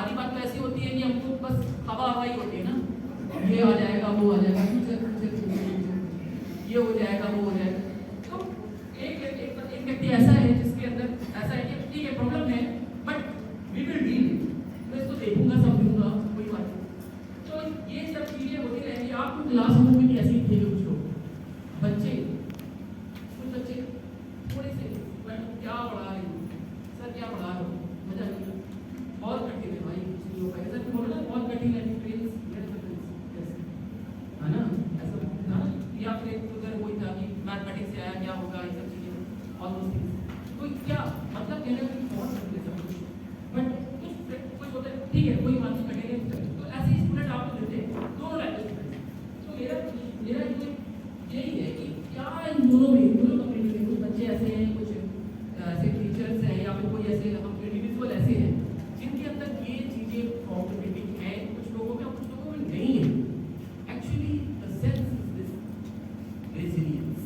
आधी बात तो ऐसी होती है कि हमको बस हवा ही होती है ना, ये आ जाएगा वो आ जाएगा, ये हो जाएगा वो हो जाएगा। तो एक व्यक्ति ऐसा है जिसके अंदर ऐसा है कि ठीक है प्रॉब्लम है, बट वी विल डील, मैं इसको देखूंगा समझूंगा, कोई बात नहीं। तो ये सब चीजें होती रहेंगी। आपको क्लासरूम में भी ऐसे ही थे कुछ लोग, कुछ बच्चे थोड़े से क्या पढ़ा रहे हो सर, क्या पढ़ा रहे हो, मजा नहीं, बहुत कठिन है भाई, ऐसा बोलो ना बहुत कठिन है, है ना ऐसा ना, या फिर उधर वही था कि मैथमेटिक्स से आया क्या होगा, ये सब चीजें ऑलमोस्ट। तो क्या मतलब कहने में बहुत कठिन सब कुछ, बट कुछ होता है ठीक है, कोई बात नहीं कठिन है। तो ऐसे ही स्टूडेंट आपको मिलते हैं दोनों लैंग्वेज में। तो मेरा यही है कि क्या इन दोनों कम्युनिटी में कुछ बच्चे ऐसे हैं, कुछ ऐसे टीचर्स हैं, या फिर कोई ऐसे हम इंडिविजुअल ऐसे हैं जिनके अंदर ये चीज़ें प्रॉब्लमेटिक हैं, कुछ लोगों में और कुछ लोगों में नहीं है। Actually the sense is this resilience,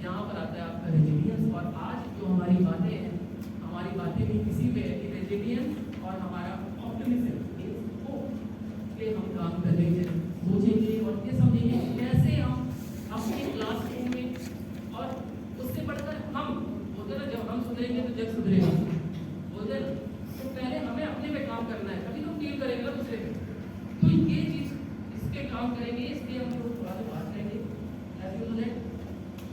यहाँ पर आता है आपका रेजिलियंस। और आज जो हमारी बातें हैं, हमारी बातें भी किसी पे है कि रेजिलियंस और हमारा ऑप्टिमिज्म पे हम काम करेंगे, सोचेंगे और ये समझेंगे कैसे हम अपने क्लासरूम में, और उससे बढ़कर हम बोलते ना जब हम सुधरेंगे तो जग सुधरेगा, बोलते तो पहले हमें अपने पे काम करना है, तभी तो फील करेंगे ना दूसरे पे। तो ये चीज़ इस पे काम करेंगे, इसलिए हम लोग थोड़ा सा बात करेंगे। एज यू नो दैट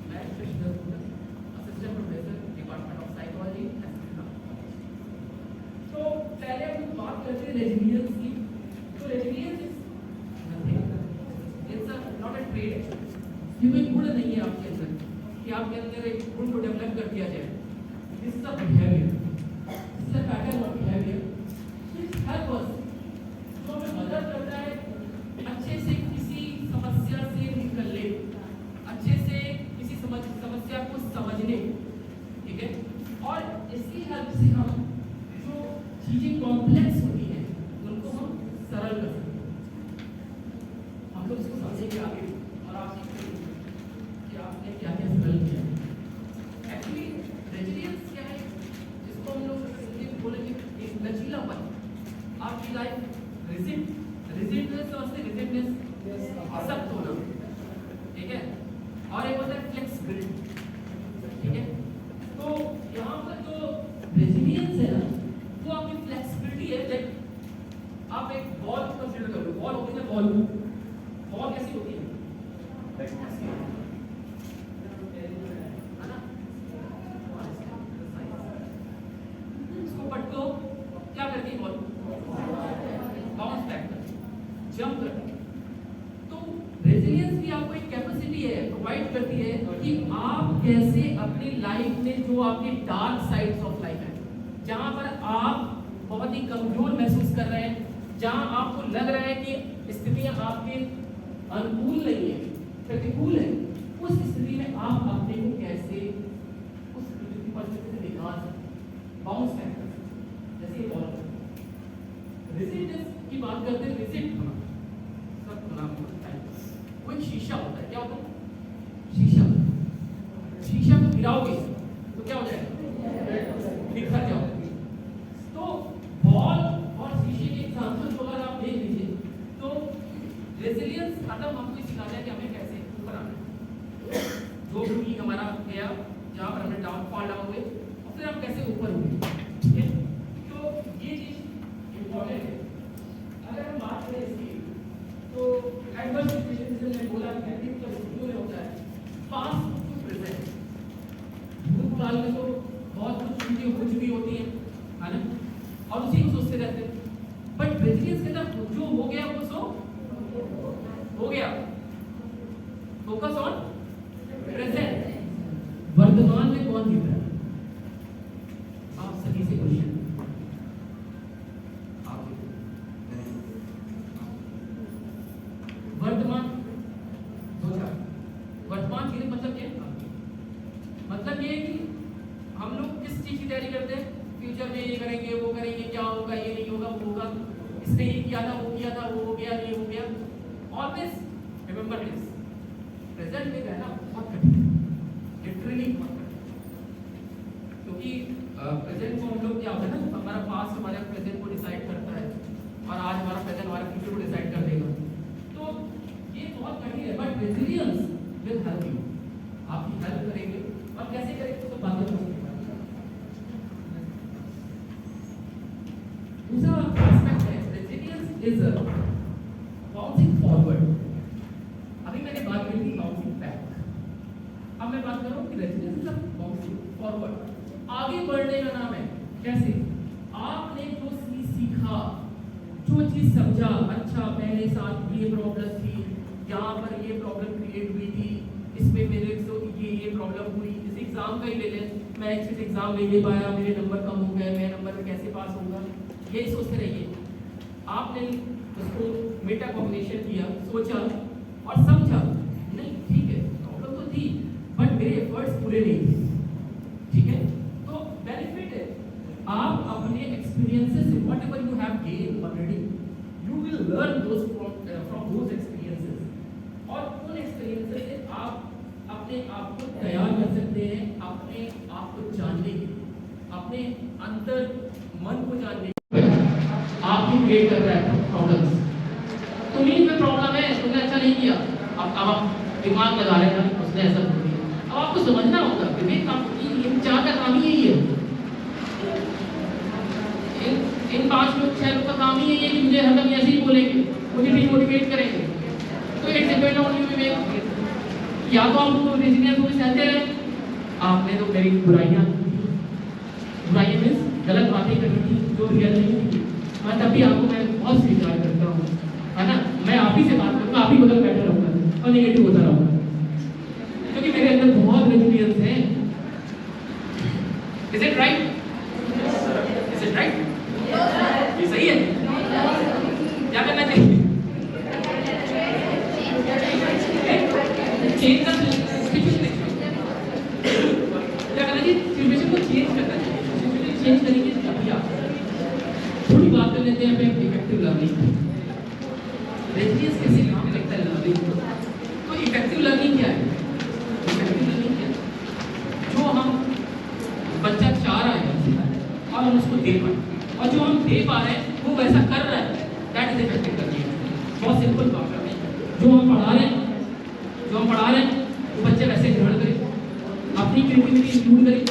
मैं assistant professor department of psychology. तो पहले हम लोग बात करते हैं रेजिलियंस की। तो resilience it's not a trade, ये कोई गुण नहीं है आपके अंदर कि आपके अंदर एक गुण को डेवलप कर दिया जाए। This is a behaviour, this is a pattern of behaviour which help us, जो हमें मदद करता है अच्छे से किसी समस्या से निकलने, अच्छे से किसी समस्या हेल्प से हम जो चीजें कॉम्प्लेक्स होती हैं उनको हम सरल कर सकते हैं। हम लोग इसको समझेंगे आगे और आप सीखेंगे कि आपने क्या क्या सरल किया। एक्चुअली रेजिलियंस क्या है, जिसको हम लोग हिंदी में बोलेंगे एक लचीलापन। आपकी लाइफ रिजिडनेस और से रिजिडनेस सख्त होना, ठीक है, और एक होता है फ्लेक्सिबिलिटी, ठीक है। तो यहाँ पर जो रेजिलियंस है ना, वो आपकी फ्लेक्सिबिलिटी है। लाइक आप एक बॉल को कंसीडर करो, बॉल होती है, बॉल कैसी होती है, है ना, इसको पटको क्या करती है बॉल, बाउंस बैक करती है, जंप करती है। तो रेजिलियंस भी आपको एक कैपेसिटी है, प्रोवाइड करती है कि आप कैसे अपनी लाइफ में जो आपके डार्क साइड्स ऑफ लाइफ है, जहां पर आप बहुत ही कमजोर महसूस कर रहे हैं, जहां आपको लग रहा है कि स्थितियां आपके अनुकूल नहीं है, प्रतिकूल है, उस स्थिति में आप अपने को कैसे उस परिस्थिति से निकाल सकते, बाउंस बैक कर सकते। जैसे ये बॉल रेजिलियंस की बात करते हैं, रेजिलिएंट होना, सब होना होता है। वो एक शीशा होता है, क्या होता है, शीशा को गिराओगे तो क्या हो जाएगा, बिखर जाओगे। तो बॉल और शीशे के एग्जांपल को अगर आप देख लीजिए तो रेजिलियंस खत्म हमको सिखाता है कि हमें कैसे ऊपर आना है, जो भी हमारा गया जहाँ पर हमने फॉल डाउन हुए और फिर हम कैसे ऊपर हुए, ठीक है। तो ये चीज इम्पोर्टेंट है। अगर हम बात करें इसकी तो एडवर्स सिचुएशन जैसे मैं बोला नेगेटिव का स्थितियों में होता है पास्ट टू प्रेजेंट। भूतकाल में तो बहुत कुछ चीजें हो चुकी होती हैं, है ना, और उसी को सोचते रहते हैं। बट रेजिलियंस के अंदर जो हो गया वो सो हो गया, फोकस ऑन प्रेजेंट। वर्तमान में कौन जीत रहा है, आप सभी से क्वेश्चन, वर्तमान वर्तमान चीजें मतलब क्या है, मतलब ये कि हम लोग किस चीज की तैयारी करते हैं, फ्यूचर में ये करेंगे वो करेंगे, क्या होगा ये नहीं होगा वो होगा, इसने ये किया था वो किया था, वो हो गया ये हो गया। ऑलवेज रिमेंबर दिस, प्रेजेंट में रहना बहुत कठिन है, लिटरली बहुत कठिन, क्योंकि प्रेजेंट को हम लोग क्या होता है ना, हमारा पास्ट हमारे प्रेजेंट को डिसाइड करता है और आज हमारा प्रेजेंट हमारे फ्यूचर को डिसाइड कर देगा। तो ये बहुत कठिन है, but resilience will help you, आपकी हेल्प करेंगे। और कैसे करेंगे तो बातें करेंगे। दूसरा एस्पेक्ट है रेजिलियंस इज बाउंसिंग फॉरवर्ड। अभी मैंने बात करी थी बाउंसिंग बैक, अब मैं बात कर रहा हूँ कि रेजिलियंस इज बाउंसिंग फॉरवर्ड, आगे बढ़ने का नाम है। कैसे, आपने जो सीखा, जो चीज समझा, अच्छा मेरे साथ ये प्रॉब्लम थी, यहाँ पर ये प्रॉब्लम क्रिएट हुई थी, इसमें मेरे तो ये प्रॉब्लम हुई। इस एग्जाम का ही ले लें, मैं एक एग्जाम नहीं दे पाया, मेरे नंबर कम हो गए, मैं नंबर में कैसे पास होगा, यही सोचते रहिए। आपने उसको मेटा कॉम्बिनेशन किया, सोचा और समझा, नहीं ठीक है प्रॉब्लम तो थी बट मेरे एफर्ट्स पूरे नहीं थे, ठीक है। तो बेनिफिट है, आप अपने experiences say whatever you have gain already, you will learn those from those experiences, और उन एक्सपीरियंसेस से आप अपने आप को तैयार कर सकते हैं अपने आप को जानने के लिए, अपने अंतर मन को जानने के लिए। आप ही क्रिएट कर रहे हैं प्रॉब्लम्स, तुम्हीं में प्रॉब्लम है, तुमने अच्छा नहीं किया, अब आप दिमाग लगा रहे हैं उसने ऐसा कर दिया। अब आपको समझना होगा विवेक, इन चार का काम ही यही है, इन 5 लोग 6 लोग का काम ही यही है कि मुझे हरदम ऐसे ही बोलेंगे, मुझे डिमोटिवेट करेंगे। तो इट डिपेंड ऑन यू विवेक, या तो आप रेजिलियंस को सहते रहे, आपने तो मेरी बुराइयां मीन्स गलत बातें करनी थी जो रियल नहीं थी, और तभी आपको मैं बहुत स्वीकार करता हूँ, है ना, मैं आप ही से बात करूँगा, आप ही बदल बैठा रहूँगा और नेगेटिव होता रहूँगा, क्योंकि मेरे अंदर बहुत रेजिलियंस है। Is it right, is it right, ये सही है, क्या करना चाहिए, चेंज का सिचुएशन, क्या करना चाहिए, सिचुएशन को चेंज करना चाहिए, चेंज करेंगे तभी आप थोड़ी बात कर लेते हैं अपने इफेक्टिव लर्निंग। रेजिलियंस कैसे काम करता है लर्निंग? तो इफेक्टिव लर्निंग क्या है? इफेक्टिव लर्निंग क्या है? जो हम बच्चा चाह रहा है और हम उसको दे पाए, और जो हम दे पा रहे हैं वो वैसा कर रहा है, दैट इज इफेक्टिव लर्निंग। बहुत सिंपल बात है, जो हम पढ़ा रहे हैं वो बच्चे वैसे ग्रहण करें, अपनी क्रिएटिविटी इंक्लूड करें,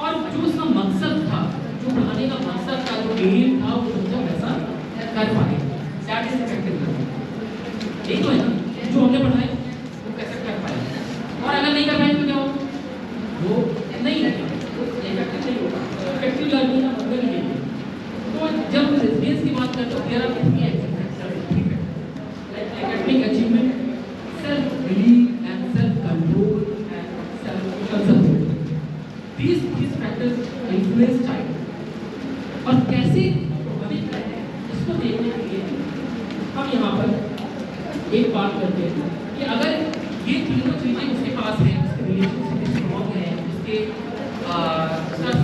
और जो उसका मकसद था, जो पढ़ाने का मकसद था, जो एम था, वो बच्चा वैसा कर पाए, दैट इज इफेक्टिव लर्निंग। यही तो है ना, जो हमने पढ़ाया वो कैसे कर पाए, और अगर नहीं कर पाए तो क्या होगा? वो नहीं है, इफेक्टिव नहीं होगा। इफेक्टिव लर्निंग का मतलब ये है। तो जब रेजिलियंस की बात करते हैं, there are three academic achievement, self belief and self control and self control. These factors influence child। और कैसे प्रभावित करते हैं इसको देखने के लिए हम यहाँ पर एक बात करते हैं कि अगर ये तीनों चीजें उसके पास हैं, उसके रिलेशनशिप स्ट्रॉन्ग है, उसके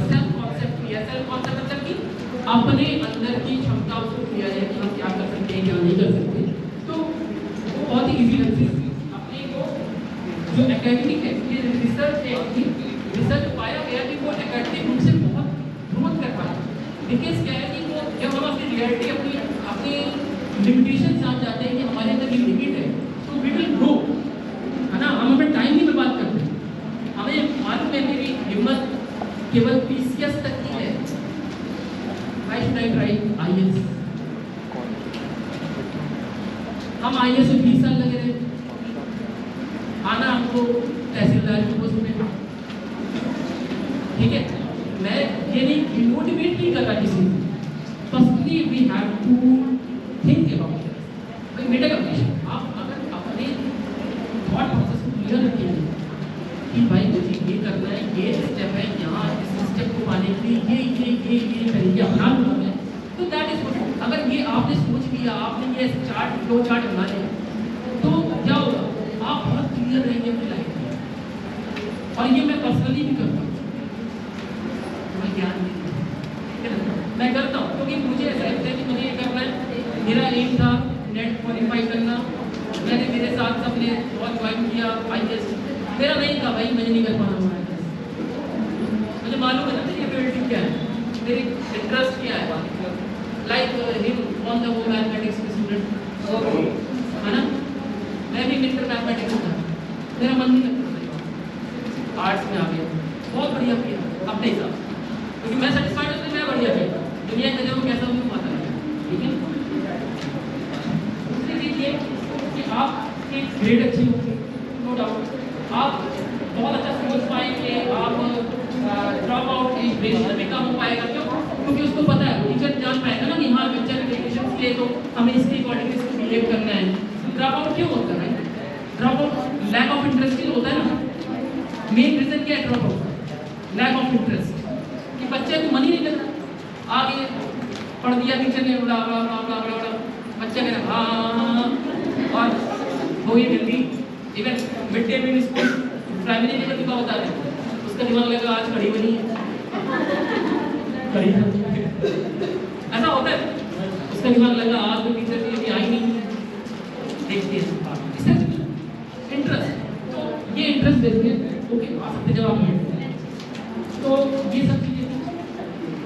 सेल्फ कॉन्सेप्ट या सेल्फ कॉन्सेप्ट मतलब कि अपने अंदर की क्षमता उसको क्लियर है कि हम क्या कर सकते हैं, क्या नहीं कर सकते, बहुत ही इजी लगती है अपने को। जो एकेडमिक है, ये रिसर्च है कि रिसर्च पाया गया कि वो एकेडमिक रूप से बहुत ग्रोथ कर पाए। बिकॉज क्या है कि वो जब हम अपनी रियलिटी अपनी लिमिटेशन जान जाते हैं कि हमारे अंदर ये लिमिट है, तो वी विल ग्रो, है ना। हम अपने टाइम ही बर्बाद करते हैं। हमें मालूम है मेरी हिम्मत केवल PCS तक की है। I should I try IAS। हम IAS में 20 साल लगे रहे, आना हमको तहसीलदार की पोस्ट में, ठीक है। मैं ये नहीं डिमोटिवेट नहीं कर रहा किसी को। Firstly we have to think about भाई मेटा कम्युनिकेशन। आप अगर अपने थॉट प्रोसेस को क्लियर रखेंगे कि भाई मुझे ये करना है, ये स्टेप है, यहाँ इस स्टेप को पाने के लिए ये तरीके अपना लूँगा मैं, तो दैट इज गुड। अगर ये आपने सोच लिया, आपने ये फ्लो चार्ट बना लिया, तो क्या होगा? आप बहुत क्लियर रहेंगे अपनी लाइफ में। और ये मैं पर्सनली भी करता हूँ, मैं ज्ञान मैं करता हूँ, क्योंकि मुझे ऐसा लगता है कि मुझे ये करना है। मेरा एम था नेट क्वालिफाई करना, मैंने मेरे साथ सबने बहुत ज्वाइन किया IAS, मेरा नहीं था भाई, मैं नहीं कर पा रहा हूँ। मुझे मालूम है ना मेरी एबिलिटी क्या है, मेरी इंटरेस्ट क्या है, लाइक हिम ऑन द वो मैथमेटिक्स के स्टूडेंट, है ना। मैं भी मिलकर मैथमेटिक्स था, मेरा मन नहीं लगता, आर्ट्स में आ गया, बहुत बढ़िया किया अपने हिसाब से, क्योंकि मैं सेटिस्फाइड होता मैं बढ़िया किया। दुनिया का जब कैसा हो पता नहीं, ठीक है। दूसरी चीज़ ये कि आपकी ग्रेड अच्छी होगी, नो डाउट, आप बहुत अच्छा सोच पाएंगे, आप ड्रॉप आउट की रेशियो में कम हो पाएगा। क्यों? क्योंकि उसको पता है, टीचर जान पाएगा ना कि हाँ बच्चा एजुकेशन के लिए तो हमें इसके अकॉर्डिंग इसको बिहेव करना है। ड्रॉप आउट क्यों होता है? Drop out lack of interest होता है ना। मेन रीजन क्या है drop out? Lack of interest, कि बच्चे को मन ही नहीं लगता। आगे पढ़ दिया टीचर ने, बड़ा बच्चा कह रहा हाँ, और हो गई जल्दी। Even mid day meal school primary level का होता है, उसका दिमाग लगा आज कढ़ी बनी है, कढ़ी ऐसा होता है, उसका दिमाग लगा आज तो टीचर की अभी आई नहीं, देखते हैं इंटरेस्ट। तो ये इंटरेस्ट देखिए, ओके आ सकते जब आप तो ये सब चीजें।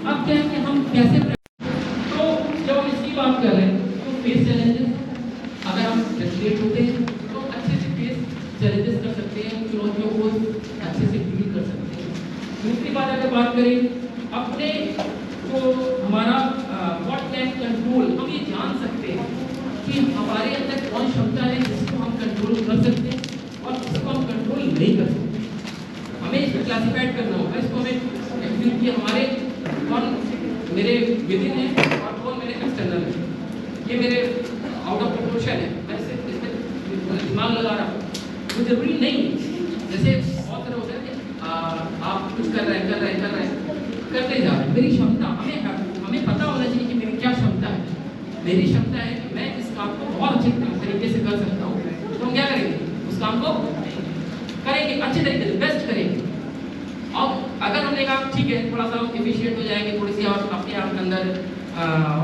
अब क्या है कि हम कैसे, तो जब हम इसकी बात कर रहे हैं तो फेस चैलेंजेस, अगर हम ग्रेजुएट होते हैं तो अच्छे से फेस चैलेंजेस कर सकते हैं, चुनौतियों को अच्छे से डील कर सकते हैं। दूसरी बात अगर बात करें अपने जो हमारा व्हाट कैन कंट्रोल, हम ये जान सकते हैं कि हमारे अंदर कौन क्षमता है जिसको हम कंट्रोल कर सकते हैं और जिसको हम कंट्रोल नहीं कर सकते। हमें इसको क्लासिफाइड करना होगा, इसको हमें एक्चुअली कि हमारे कौन मेरे विदिन है और कौन मेरे एक्सटर्नल है। ये मेरे आउट ऑफ प्रोपोर्शन है, मैं इसमें दिमाग लगा रहा हूँ, वो जरूरी नहीं है। जैसे बहुत तरह होता है कि आप कुछ कर रहे हैं करते जा रहे हैं। मेरी क्षमता, हमें पता होना चाहिए कि मेरी क्या क्षमता है। मेरी क्षमता है कि मैं इस काम को बहुत अच्छे तरीके से कर सकता हूँ, तो हम क्या करेंगे, उस काम को करेंगे अच्छे तरीके से, बेस्ट करेंगे। और अगर हमने लगेगा ठीक है थोड़ा सा एफिशिएंट हो जाएंगे, थोड़ी सी और अपने आप के अंदर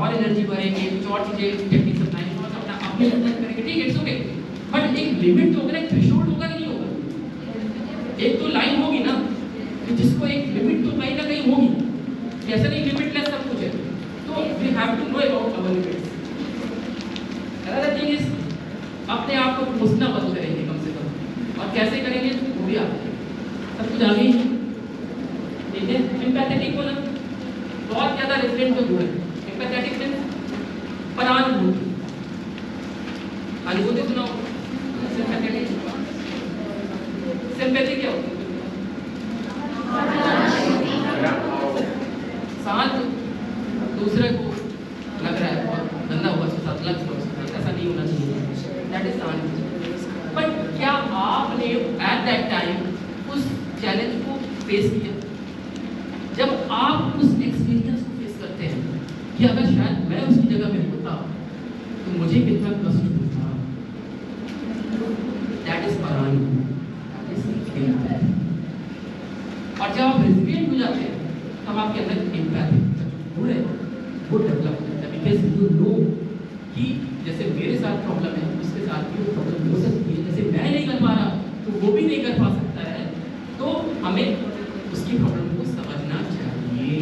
और एनर्जी भरेंगे, कुछ और चीज़ें टेक्निक्स अपनाएंगे, थोड़ा सा अपना अपने अंदर करेंगे, ठीक है इट्स ओके। बट एक लिमिट तो होगा, एक थ्रेशोल्ड होगा कि नहीं होगा? एक तो लाइन होगी ना कि जिसको एक लिमिट तो कहीं ना कहीं होगी, ऐसा नहीं लिमिटलेस सब कुछ है। तो we have to know about our limits. Another thing is अपने आप को पूछना बंद करेंगे कम से कम, और कैसे करेंगे वो भी आगे सब कुछ आगे ही, ठीक है। एम्पैथेटिक होना बहुत ज़्यादा रेजिडेंट को दूर है। एम्पैथेटिक मींस परानुभूति, अनुभूति सुनाओ। सिंपैथेटिक सिंपैथी क्या होती है? शांत, दूसरे को लग रहा है बहुत गंदा हुआ उसके साथ, लग ऐसा नहीं होना चाहिए, दैट इज शांत। बट क्या आपने एट दैट टाइम उस चैलेंज को फेस किया? जब आप उस एक्सपीरियंस को फेस करते हैं कि अगर शायद मैं उसकी जगह में होता तो मुझे कितना कष्ट होता, दैट इज परानुभूति, दैट इज एम्पैथी। और जब आप रेजिलिएंट हो जाते हैं तब आपके अंदर एम्पैथी गुण है वो डेवलप होता है, बिकॉज यू नो कि जैसे मेरे साथ प्रॉब्लम है उसके साथ भी वो प्रॉब्लम हो सकती है, जैसे मैं नहीं कर पा रहा तो वो भी नहीं कर पा सकता है, तो हमें उसकी प्रॉब्लम को समझना चाहिए।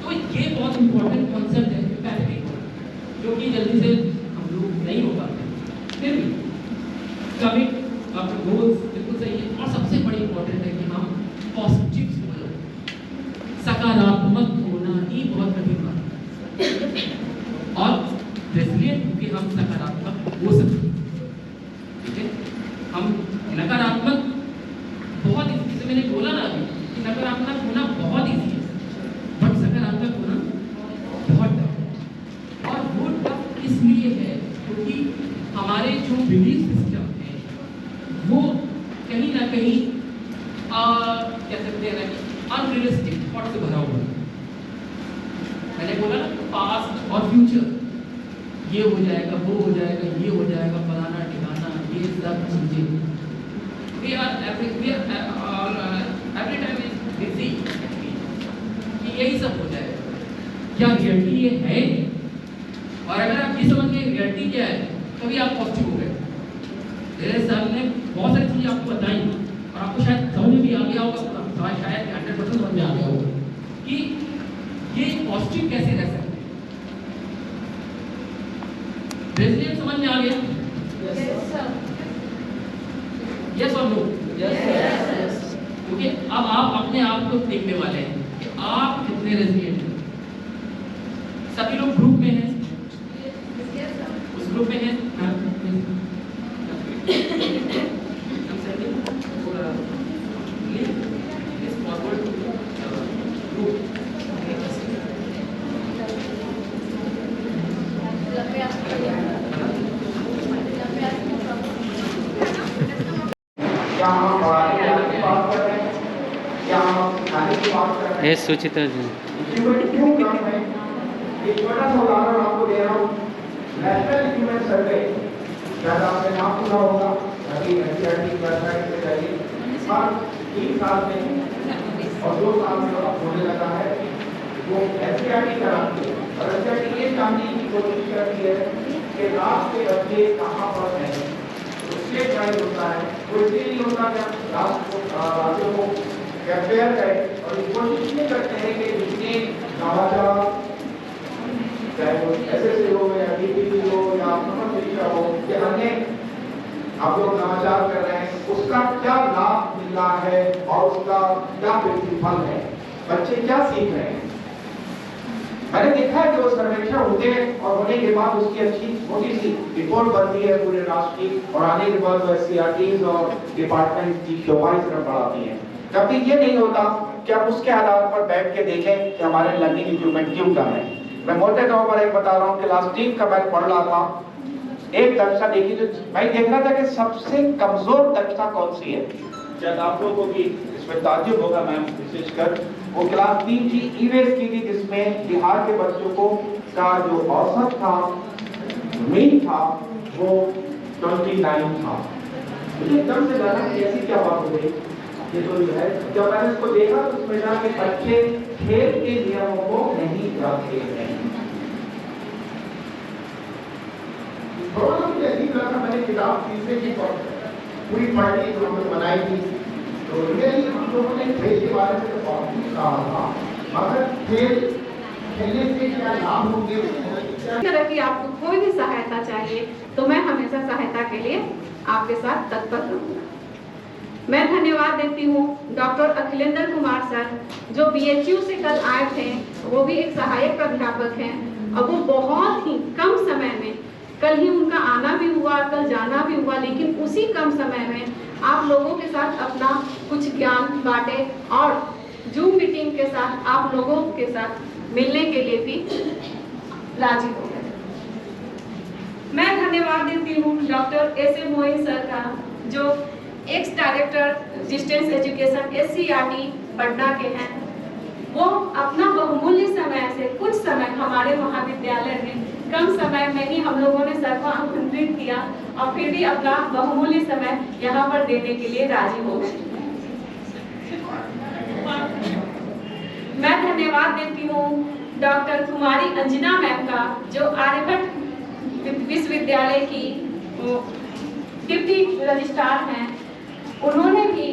तो ये बहुत इंपॉर्टेंट कॉन्सेप्ट है एम्पैथेटिक होना, जो कि जल्दी से हम लोग नहीं हो पाते। फिर भी कमिट आपके गोल्स बिल्कुल सही है, और सबसे बड़ी इंपॉर्टेंट है कि हम पॉजिटिव हो, सकारात्मक होना ही बहुत कठिन बात है, और रेजिलिएंट होकर हम सकारात्मक हो सकते हैं, ठीक है। हम नकारात्मक बहुत इजी, जैसे मैंने बोला ना अभी कि नकारात्मक होना बहुत इजी है, बट सकारात्मक होना बहुत टफ है। और वो टफ इसलिए है क्योंकि हमारे जो बिलीफ सिस्टम है वो कहीं ना कहीं कह सकते हैं ना अनरियलिस्टिक थॉट से भरा हुआ है। मैंने बोला ना पास्ट और फ्यूचर, ये हो जाएगा, वो हो जाएगा, ये हो जाएगा, फलाना ठिकाना, ये सब चीजें every time is busy कि यही सब हो जाएगा। क्या रियलिटी ये है? और अगर आप ये समझ गए रियलिटी क्या है तभी आप पॉजिटिव हो गए। मेरे सर ने बहुत सारी चीजें आपको बताई और आपको शायद समझ में भी आ गया होगा, शायद 100% समझ में आ गया होगा कि ये पॉजिटिव कैसे रह सकते हैं। रेजिलिएंट समझ में आ गया? यस और नो? क्योंकि अब आप अपने आप को देखने वाले हैं कि आप कितने रेजिलिएंट हैं। सभी लोग ग्रुप में हैं, उस ग्रुप में हैं, सुचिता जी क्यों कम है? एक छोटा सा उदाहरण आपको दे रहा हूँ। नेशनल ह्यूमन सर्वे, शायद आपने नाम सुना होगा, अभी एनसीईआरटी की वेबसाइट पे जाइए, हर 3 साल में और 2 साल में अब होने लगा है, वो एनसीईआरटी कराती है। और एनसीईआरटी ये जानने की कोशिश करती है कि राष्ट्र के बच्चे कहाँ पर हैं, स्टेट वाइज होता है, वो इसलिए नहीं होता कि राज्यों को कंपेयर करें, और कोशिश ये करते हैं कि जितने नवाचार, चाहे वो एसएससी हो या डीपीपी हो या प्रथम शिक्षा हो या अन्य आप लोग नवाचार कर रहे हैं, उसका क्या लाभ मिल रहा है और उसका क्या प्रतिफल है, बच्चे क्या सीख रहे हैं। मैंने देखा है कि वो सर्वेक्षण होते हैं और होने के बाद उसकी अच्छी छोटी सी रिपोर्ट बनती है पूरे राष्ट्र की, और आने के बाद वो एससीईआरटीज और डिपार्टमेंट की शोभाई तरफ बढ़ाती है। कभी ये नहीं होता कि आप उसके आधार पर बैठ के देखें कि हमारे लर्निंग इक्विपमेंट क्यों कम है। मैं मोटे तौर पर एक बता रहा हूँ कि लास्ट वीक का मैं पढ़ रहा था, एक दक्षता देखी जो मैं देख रहा था कि सबसे कमजोर दक्षता कौन सी है। शायद आप लोगों को भी इसमें ताज्जुब होगा मैम, विशेषकर वो क्लास 3 की ईवीएस की थी, जिसमें बिहार के बच्चों को का जो औसत था, मीन था, वो 29 था। मुझे एकदम से लगा कि ऐसी क्या बात हो गई। ये तो है। जब मैंने इसको देखा तो उसमें था कि बच्चे खेल के नियमों को नहीं जानते हैं। थोड़ा सा मुझे अजीब लगा, मैंने किताब तीसरे की पूरी पढ़ी, हम लोग बनाई थी, तो रियली हम लोगों ने खेल के बारे में तो बहुत कुछ कहा था, मगर खेलने से क्या लाभ होंगे, इस तरह की आपको कोई भी सहायता चाहिए तो मैं हमेशा सहायता के लिए आपके साथ तत्पर रहूंगा। मैं धन्यवाद देती हूँ डॉक्टर अखिलेंद्र कुमार सर, जो BHU से कल आए थे। वो भी एक सहायक प्राध्यापक हैं और वो बहुत ही कम समय में, कल ही उनका आना भी हुआ, कल जाना भी हुआ, लेकिन उसी कम समय में आप लोगों के साथ अपना कुछ ज्ञान बांटे और जूम मीटिंग के साथ आप लोगों के साथ मिलने के लिए भी राजी हो गए। मैं धन्यवाद देती हूँ डॉक्टर S.A. मोइन सर का, जो ex director distance education SCRT Patna के हैं। वो अपना बहुमूल्य समय से कुछ समय हमारे महाविद्यालय में कम समय में ही हम लोगों ने सर को आमंत्रित किया और फिर भी अपना बहुमूल्य समय यहाँ पर देने के लिए राजी हो गए। मैं धन्यवाद देती हूँ डॉक्टर कुमारी अंजना मैम का, जो आर्यभट्ट विश्वविद्यालय की डिप्टी रजिस्ट्रार हैं। उन्होंने भी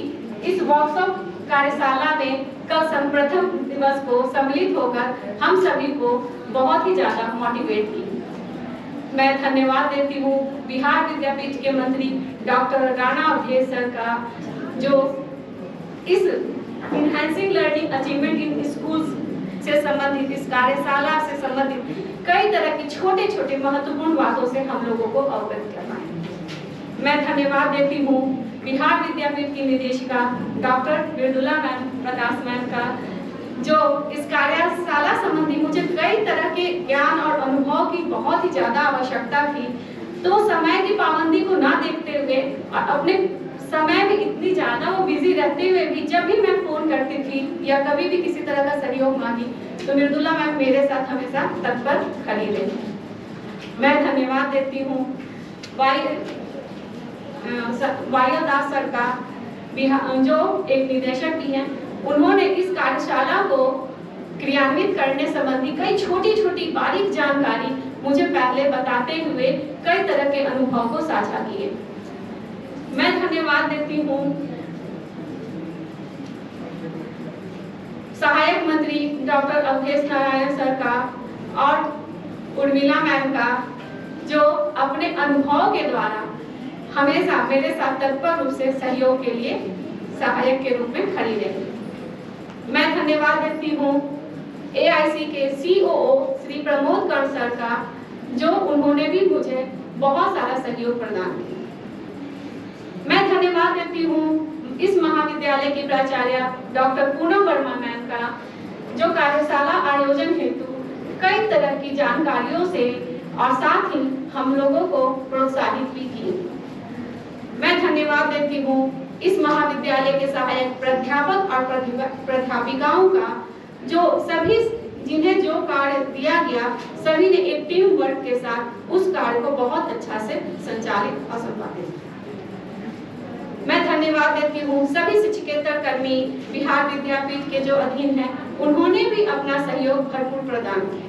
इस वर्कशॉप कार्यशाला में कल प्रथम दिवस को सम्मिलित होकर हम सभी को बहुत ही ज्यादा मोटिवेट की। मैं धन्यवाद देती हूँ बिहार विद्यापीठ के मंत्री डॉक्टर राणा अवधेश सर का, जो इस enhancing learning achievement in schools से संबंधित, इस कार्यशाला से संबंधित कई तरह की छोटे छोटे महत्वपूर्ण बातों से हम लोगों को अवगत करवाएं। मैं धन्यवाद देती हूँ बिहार विद्यापीठ की निदेशिका डॉक्टर मृदुला मैम प्रकाश मैम का, जो इस कार्यशाला संबंधी मुझे कई तरह के ज्ञान और अनुभव की बहुत ही ज्यादा आवश्यकता थी, तो समय की पाबंदी को ना देखते हुए और अपने समय में इतनी ज्यादा वो बिजी रहते हुए भी जब भी मैं फोन करती थी या कभी भी किसी तरह का सहयोग मांगी तो मृदुला मैम मेरे साथ हमेशा तत्पर खड़ी रही। मैं धन्यवाद देती हूँ वायल दास सर का, जो एक निदेशक भी हैं। उन्होंने इस कार्यशाला को क्रियान्वित करने संबंधी कई छोटी छोटी बारीक जानकारी मुझे पहले बताते हुए कई तरह के अनुभव को साझा किए। मैं धन्यवाद देती हूँ सहायक मंत्री डॉक्टर अवधेश नारायण सर का और उर्मिला मैम का, जो अपने अनुभव के द्वारा हमेशा मेरे साथ तत्पर रूप से सहयोग के लिए सहायक के रूप में खड़ी रही। मैं धन्यवाद देती हूँ AIC के COO श्री प्रमोद कर सर का, जो उन्होंने भी मुझे बहुत सारा सहयोग प्रदान किया। मैं धन्यवाद देती हूँ इस महाविद्यालय की प्राचार्य डॉक्टर पूनम वर्मा मैम का, जो कार्यशाला आयोजन हेतु कई तरह की जानकारियों से और साथ ही हम लोगों को प्रोत्साहित भी किए। मैं धन्यवाद देती हूँ इस महाविद्यालय के सहायक प्राध्यापक और प्राध्यापिकाओं का, जो सभी जिन्हें जो कार्य दिया गया सभी ने एक टीम वर्क के साथ उस कार्य को बहुत अच्छा से संचालित और संपादित किया। मैं धन्यवाद देती हूँ सभी शिक्षकेतर कर्मी बिहार विद्यापीठ के जो अधीन हैं, उन्होंने भी अपना सहयोग भरपूर प्रदान किया।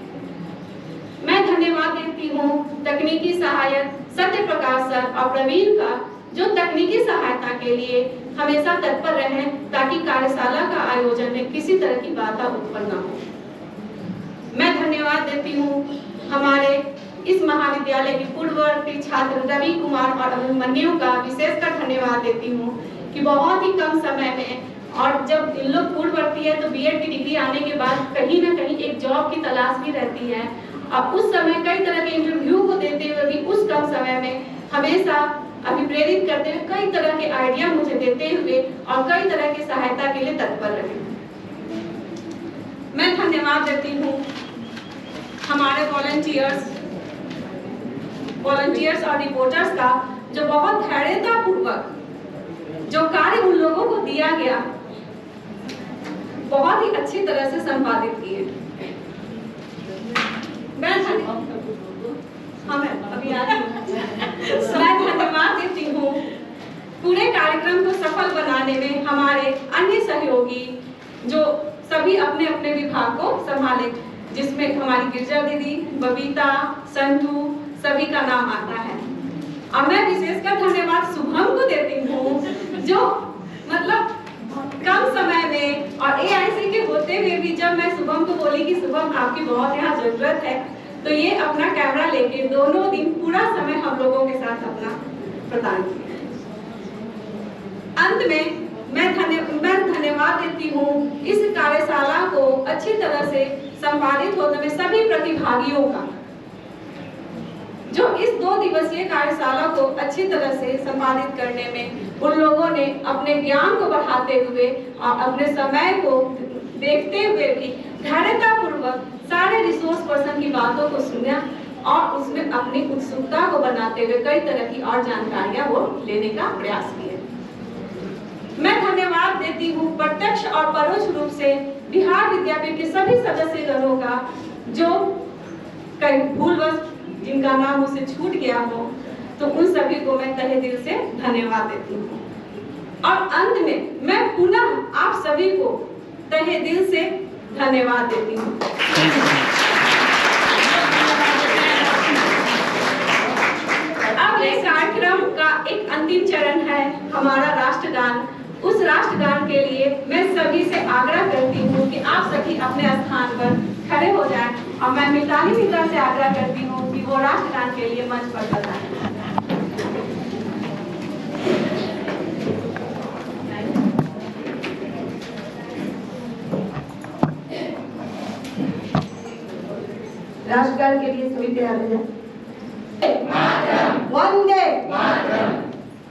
मैं धन्यवाद देती हूँ तकनीकी सहायक सत्य प्रकाश सर और प्रवीण का, जो तकनीकी सहायता के लिए हमेशा तत्पर रहे ताकि कार्यशाला का आयोजन में किसी तरह की बाधा उत्पन्न न हो। मैं धन्यवाद देती हूँ हमारे इस महाविद्यालय के पूर्ववर्ती छात्र रवि कुमार और अभिमन्यु का विशेषकर धन्यवाद देती हूँ कि बहुत ही कम समय में, और जब इन लोग पूर्ववर्ती है तो BEd की डिग्री आने के बाद कहीं ना कहीं एक जॉब की तलाश भी रहती है। अब उस समय कई तरह के इंटरव्यू को देते हुए भी उस कम समय में हमेशा अभिप्रेरित करते हुए कई तरह के आइडिया मुझे देते हुए और कई तरह की सहायता के लिए तत्पर रहे। मैं धन्यवाद देती हूँ हमारे वॉलंटियर्स और रिपोर्टर्स का, जो बहुत धैर्यता पूर्वक जो कार्य उन लोगों को दिया गया बहुत ही अच्छी तरह से संपादित किए। मैं धन्यवाद देती हूँ पूरे कार्यक्रम को सफल बनाने में हमारे जो सभी अपने अपने विभाग को संभाले, जिसमें हमारी गिरजा दीदी, बबीता, संतू सभी का नाम आता है। अब मैं विशेषकर धन्यवाद शुभम को देती हूँ, जो मतलब कम समय में और AIC के होते हुए भी जब मैं शुभम को बोली कि शुभम आपकी बहुत यहाँ जरूरत है, तो ये अपना कैमरा लेके दोनों दिन पूरा समय हम लोगों के साथ अपना प्रदान किया। अंत में मैं धन्यवाद देती हूँ इस कार्यशाला को अच्छी तरह से संपादित होने में सभी प्रतिभागियों का, जो इस 2 दिवसीय कार्यशाला को अच्छी तरह से संपादित करने में उन लोगों ने अपने ज्ञान को बढ़ाते हुए और अपने समय को देखते हुए भी धैर्यतापूर्वक सारे रिसोर्स पर्सन की बातों को सुना और उसमें अपनी उत्सुकता को बनाते हुए कई तरह की और जानकारियां वो लेने का प्रयास किए। मैं धन्यवाद देती हूँ प्रत्यक्ष और परोक्ष रूप से बिहार विद्यापीठ के सभी सदस्यगणों का, जो कई भूलवश जिनका नाम मुझसे छूट गया हो, तो उन सभी को मैं तहे दिल से धन्यवाद देती हूँ। और अंत में मैं पुनः आप सभी को तहे दिल से धन्यवाद देती हूँ। अब ये कार्यक्रम का एक अंतिम चरण है हमारा राष्ट्रगान। उस राष्ट्रगान के लिए मैं सभी से आग्रह करती हूँ कि आप सभी अपने स्थान पर खड़े हो जाएं और मैं मिताली मित्रा से आग्रह करती हूँ कि वो राष्ट्रगान के लिए मंच पर बताएं। राष्ट्रगान के लिए सभी तैयार हो जाए। वंदे मातरम।